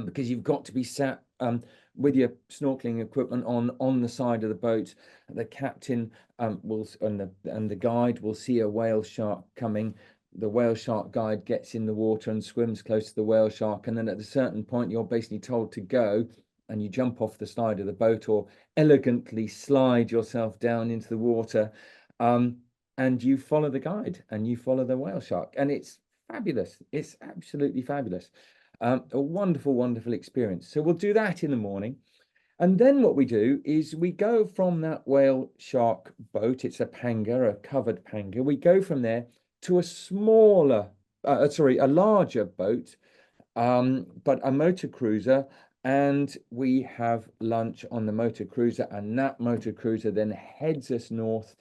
because you've got to be sat with your snorkeling equipment on the side of the boat. The captain will and the guide will see a whale shark coming. The whale shark guide gets in the water and swims close to the whale shark, and then at a certain point you're basically told to go, and you jump off the side of the boat or elegantly slide yourself down into the water, and you follow the guide and you follow the whale shark, and it's fabulous. It's absolutely fabulous. A wonderful, wonderful experience. So we'll do that in the morning. And then what we do is we go from that whale shark boat. It's a panga, a covered panga. We go from there to a a larger boat, but a motor cruiser. And we have lunch on the motor cruiser. And that motor cruiser then heads us north.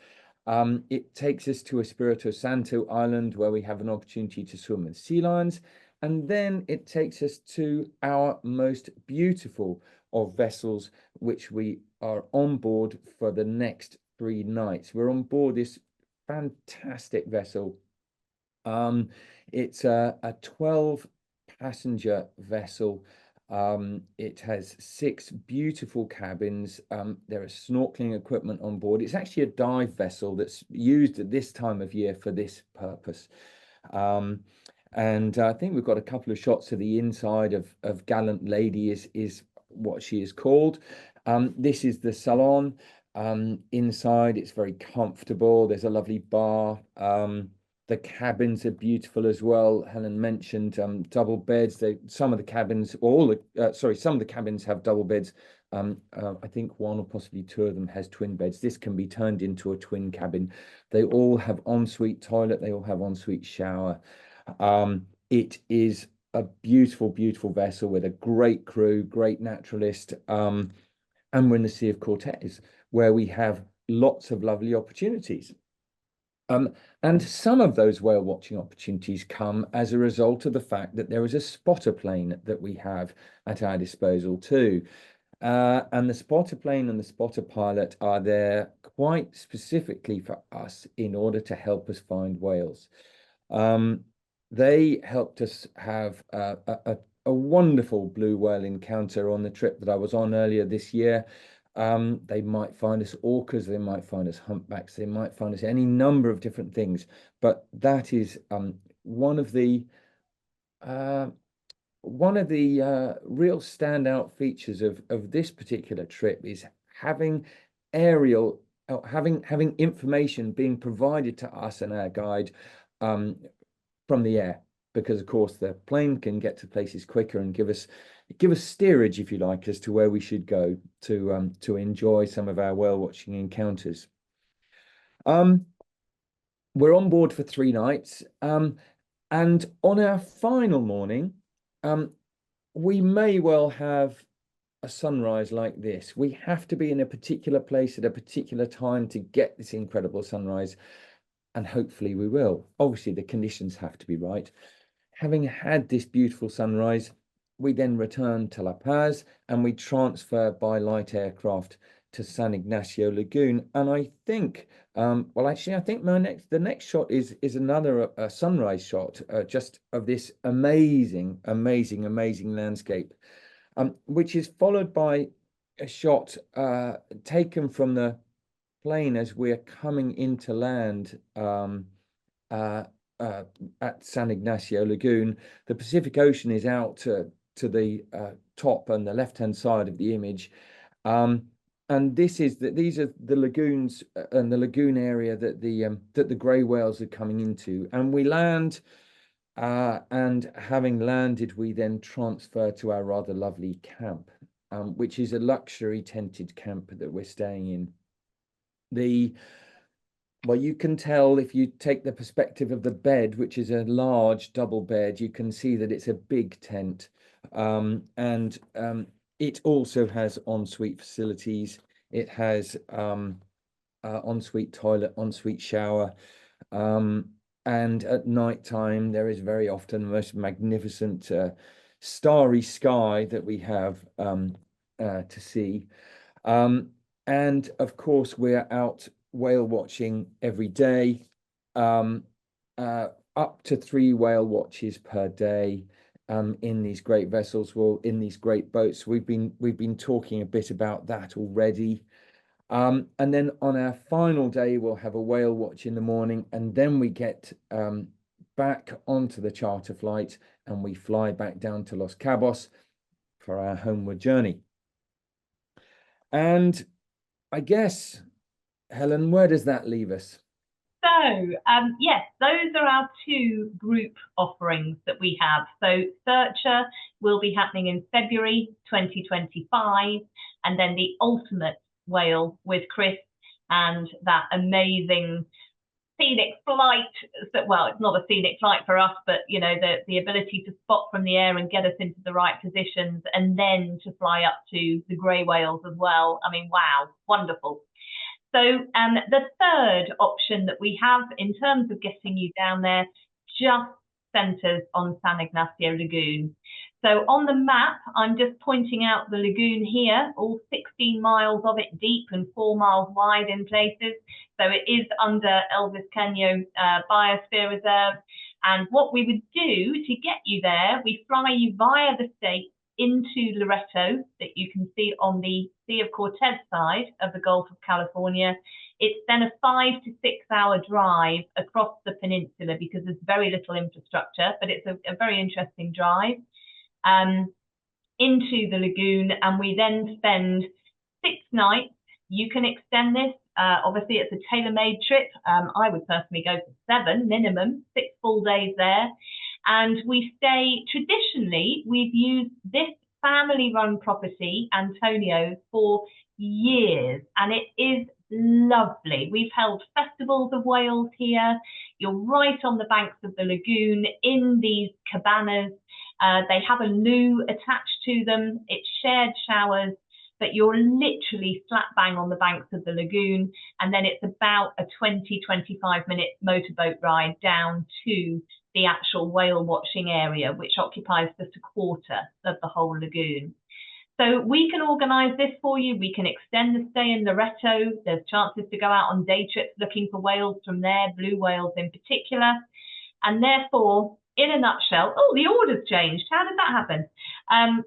It takes us to Espiritu Santo Island, where we have an opportunity to swim with sea lions. And then it takes us to our most beautiful of vessels, which we are on board for the next 3 nights. We're on board this fantastic vessel. It's a 12 passenger vessel. It has 6 beautiful cabins. There is snorkeling equipment on board. It's actually a dive vessel that's used at this time of year for this purpose. And I think we've got a couple of shots of the inside of Gallant Lady is what she is called. This is the salon. Inside, it's very comfortable. There's a lovely bar. The cabins are beautiful as well. Helen mentioned double beds. Some of the cabins, some of the cabins have double beds. I think 1 or possibly 2 of them has twin beds. This can be turned into a twin cabin. They all have ensuite toilet. They all have ensuite shower. It is a beautiful, beautiful vessel with a great crew, great naturalist. And we're in the Sea of Cortez, where we have lots of lovely opportunities. And some of those whale watching opportunities come as a result of the fact that there is a spotter plane that we have at our disposal too. And the spotter plane and the spotter pilot are there quite specifically for us in order to help us find whales. They helped us have a wonderful blue whale encounter on the trip that I was on earlier this year. They might find us orcas, they might find us humpbacks, they might find us any number of different things. But that is one of the real standout features of this particular trip is having having information being provided to us and our guide from the air, because of course the plane can get to places quicker and give us steerage, if you like, as to where we should go to enjoy some of our whale watching encounters. We're on board for 3 nights, and on our final morning, we may well have a sunrise like this. We have to be in a particular place at a particular time to get this incredible sunrise, and hopefully we will. Obviously, the conditions have to be right. Having had this beautiful sunrise, we then return to La Paz and we transfer by light aircraft to San Ignacio Lagoon. And I think, well, actually, I think the next shot is another sunrise shot, just of this amazing, amazing, amazing landscape, which is followed by a shot taken from the plane as we're coming into land at San Ignacio Lagoon. The Pacific Ocean is out to the top and the left-hand side of the image. And these are the lagoons and the lagoon area that the grey whales are coming into. And we land, and having landed, we then transfer to our rather lovely camp, which is a luxury tented camp that we're staying in. Well, you can tell if you take the perspective of the bed, which is a large double bed, you can see that it's a big tent. And it also has ensuite facilities. It has ensuite toilet, ensuite shower. And at night time, there is very often the most magnificent starry sky that we have to see. And of course, we're out whale watching every day, um, up to 3 whale watches per day, in these great vessels, well, in these great boats. We've been talking a bit about that already. And then on our final day, we'll have a whale watch in the morning, and then we get back onto the charter flight and we fly back down to Los Cabos for our homeward journey. And I guess, Helen, where does that leave us? So, yes, those are our 2 group offerings that we have. So, Searcher will be happening in February 2025, and then the ultimate whale with Chris and that amazing scenic flight. Well, it's not a scenic flight for us, but you know, the ability to spot from the air and get us into the right positions, and then to fly up to the grey whales as well. I mean, wow, wonderful. So the third option that we have in terms of getting you down there just centres on San Ignacio Lagoon. So on the map, I'm just pointing out the lagoon here, all 16 miles of it deep and 4 miles wide in places. So it is under Elvis Cano Biosphere Reserve. And what we would do to get you there, we fly you via the state into Loreto, that you can see on the Sea of Cortez side of the Gulf of California. It's then a 5 to 6 hour drive across the peninsula, because there's very little infrastructure, but it's a very interesting drive into the lagoon. And we then spend 6 nights. You can extend this. Obviously, it's a tailor-made trip. I would personally go for 7 minimum, 6 full days there. And we stay, traditionally, we've used this family-run property, Antonio, for years, and it is lovely. We've held festivals of whales here. You're right on the banks of the lagoon in these cabanas. They have a loo attached to them. It's shared showers, but you're literally slap bang on the banks of the lagoon. And then it's about a 20-25-minute motorboat ride down to the actual whale watching area, which occupies just a quarter of the whole lagoon. So we can organise this for you. We can extend the stay in Loreto. There's chances to go out on day trips looking for whales from there, blue whales in particular. And therefore, in a nutshell, oh, the order's changed. How did that happen?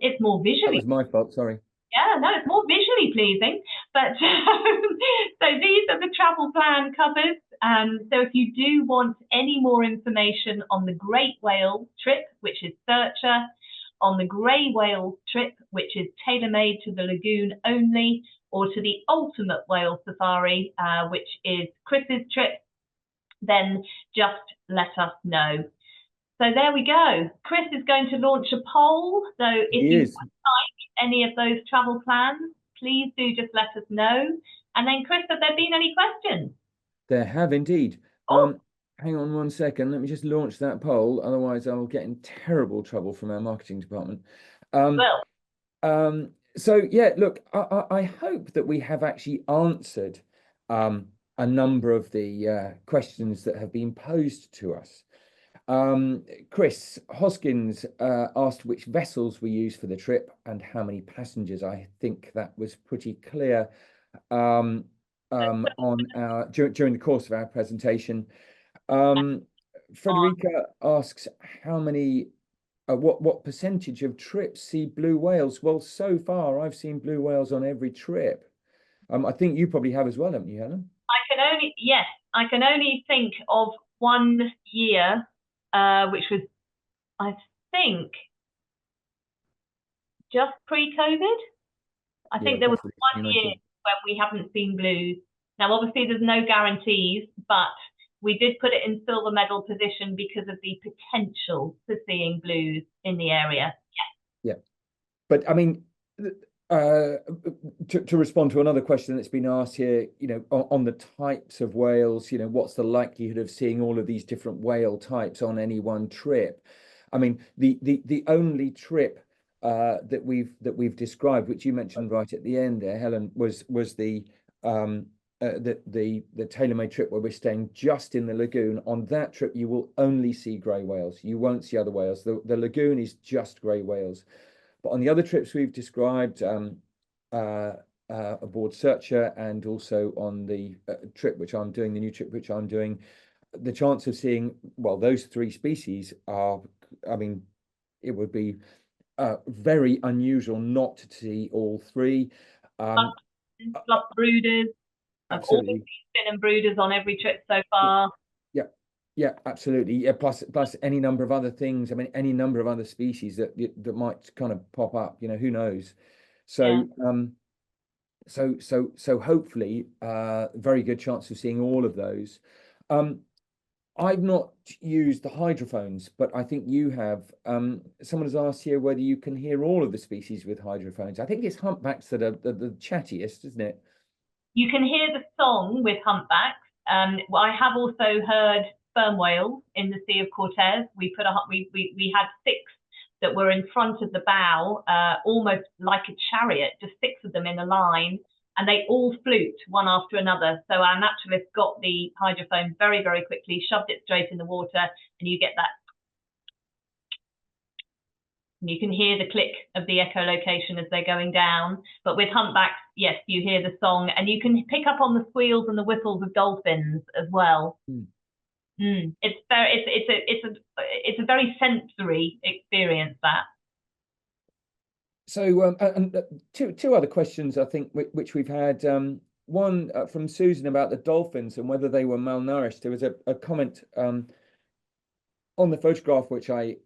It's more visually. That was my fault, sorry. Yeah, no, it's more visually pleasing. But so these are the travel plan covers. So if you do want any more information on the great whale trip, which is Searcher, on the grey whale trip, which is tailor-made to the lagoon only, or to the ultimate whale safari, which is Chris's trip, then just let us know. So there we go. Chris is going to launch a poll. So if you would like any of those travel plans, please do just let us know. And then, Chris, have there been any questions? There have indeed. Oh. Hang on one second. Let me just launch that poll. Otherwise, I'll get in terrible trouble from our marketing department. So yeah, look, I hope that we have actually answered a number of the questions that have been posed to us. Chris Hoskins asked which vessels we use for the trip and how many passengers. I think that was pretty clear on our during the course of our presentation. Frederica asks how many, what percentage of trips see blue whales? Well, so far I've seen blue whales on every trip. I think you probably have as well, haven't you, Helen? I can only think of one year, which was, I think, just pre-COVID. I think there was one year when we haven't seen blues. Now, obviously, there's no guarantees, but we did put it in silver medal position because of the potential for seeing blues in the area. Yeah. But I mean, to respond to another question that's been asked here, you know, on the types of whales, you know, what's the likelihood of seeing all of these different whale types on any one trip? I mean, the only trip that we've described, which you mentioned right at the end there, Helen, was the the tailor-made trip where we're staying just in the lagoon, on that trip you will only see grey whales. You won't see other whales. The lagoon is just grey whales. But on the other trips we've described, aboard Searcher, and also on the trip which I'm doing, the new trip which I'm doing, the chance of seeing, well, those three species are, I mean, it would be very unusual not to see all three. Plus brooders. I've always Absolutely. seen fin and brooders on every trip so far. Yeah, yeah, absolutely. Yeah, plus any number of other things. I mean, any number of other species that might kind of pop up. You know, who knows? Yeah. So hopefully, very good chance of seeing all of those. I've not used the hydrophones, but I think you have. Someone has asked here whether you can hear all of the species with hydrophones. I think it's humpbacks that are the chattiest, isn't it? You can hear the song with humpbacks. Well, I have also heard sperm whales in the Sea of Cortez. We had six that were in front of the bow, almost like a chariot, just six of them in a line, and they all fluked one after another. So our naturalist got the hydrophone very, very quickly, shoved it straight in the water, and you get that. And you can hear the click of the echolocation as they're going down. But with humpbacks, yes, you hear the song, and you can pick up on the squeals and the whistles of dolphins as well. It's a very sensory experience, that. So, and two other questions, I think, which we've had. One from Susan about the dolphins and whether they were malnourished. There was a comment on the photograph which I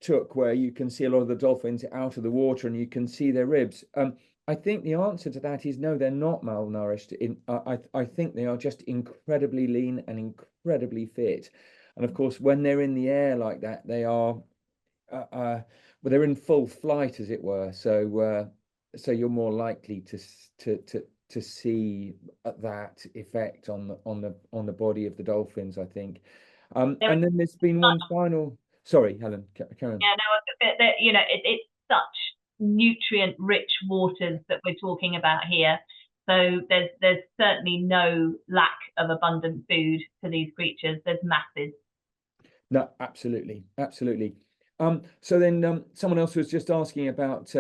took where you can see a lot of the dolphins out of the water and you can see their ribs. I think the answer to that is no, they're not malnourished. I think they are just incredibly lean and incredibly fit. And of course, when they're in the air like that, they are well, they're in full flight, as it were. So you're more likely to see that effect on the body of the dolphins, I think. And then there's been one final. Sorry, Helen, carry on. Yeah, no, you know, it's such nutrient-rich waters that we're talking about here. So there's certainly no lack of abundant food for these creatures. There's masses. No, absolutely, absolutely. So then someone else was just asking about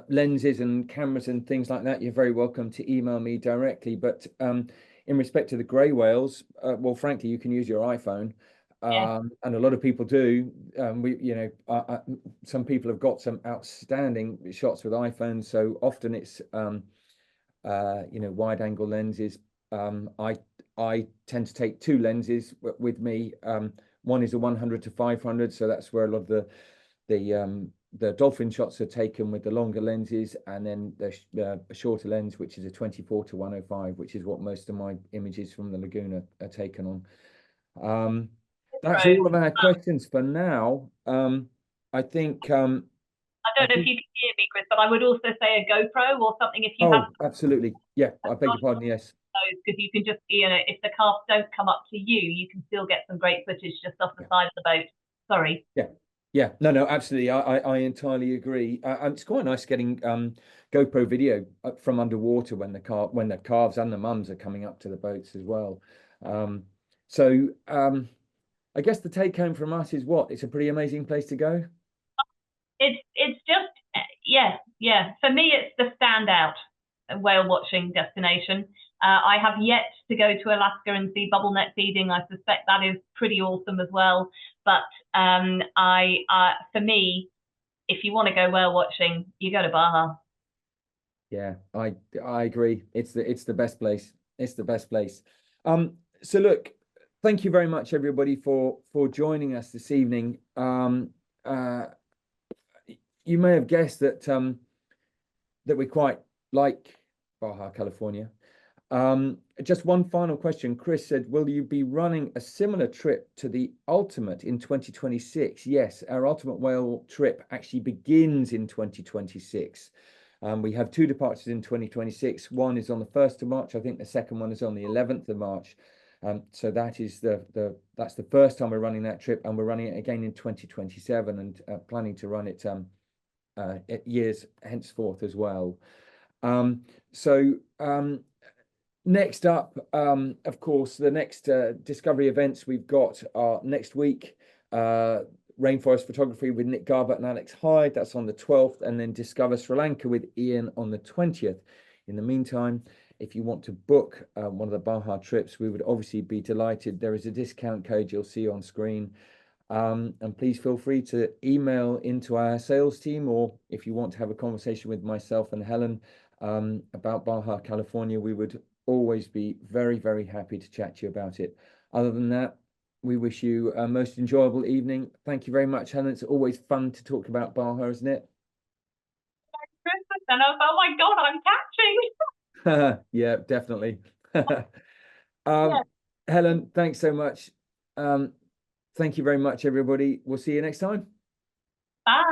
lenses and cameras and things like that. You're very welcome to email me directly. But in respect to the grey whales, well, frankly, you can use your iPhone. And a lot of people do. Some people have got some outstanding shots with iPhones. So often it's, wide angle lenses. I tend to take two lenses with me. One is a 100 to 500, so that's where a lot of the dolphin shots are taken with the longer lenses, and then the shorter lens, which is a 24 to 105, which is what most of my images from the lagoon are taken on. That's all of our questions for now. I think. I don't know if you can hear me, Chris, but I would also say a GoPro or something if you have. Absolutely. Yeah, I beg your pardon. Yes. Because you can just, if the calves don't come up to you, you can still get some great footage just off the side of the boat. Sorry. Yeah. No, absolutely. I entirely agree. And it's quite nice getting GoPro video from underwater when the calves and the mums are coming up to the boats as well. I guess the take home from us is what? It's a pretty amazing place to go. It's just, yeah. For me, it's the standout whale watching destination. I have yet to go to Alaska and see bubble net feeding. I suspect that is pretty awesome as well. But for me, if you want to go whale watching, you go to Baja. Yeah, I agree. It's the best place. It's the best place. So look, thank you very much, everybody, for joining us this evening. You may have guessed that we quite like Baja California. Just one final question. Chris said, will you be running a similar trip to the Ultimate in 2026? Yes, our Ultimate Whale trip actually begins in 2026. We have two departures in 2026. One is on the 1st of March. I think the second one is on the 11th of March. So that is that's the first time we're running that trip, and we're running it again in 2027 and planning to run it years henceforth as well. Next up, of course, the next Discovery events we've got are next week. Rainforest photography with Nick Garbutt and Alex Hyde. That's on the 12th, and then Discover Sri Lanka with Ian on the 20th. In the meantime, if you want to book one of the Baja trips, we would obviously be delighted. There is a discount code you'll see on screen. And please feel free to email into our sales team, or if you want to have a conversation with myself and Helen about Baja California, we would always be very, very happy to chat to you about it. Other than that, we wish you a most enjoyable evening. Thank you very much, Helen. It's always fun to talk about Baja, isn't it? Christmas, and I was, oh my God, I'm catching. Yeah, definitely. Yeah. Helen, thanks so much. Thank you very much, everybody. We'll see you next time. Bye.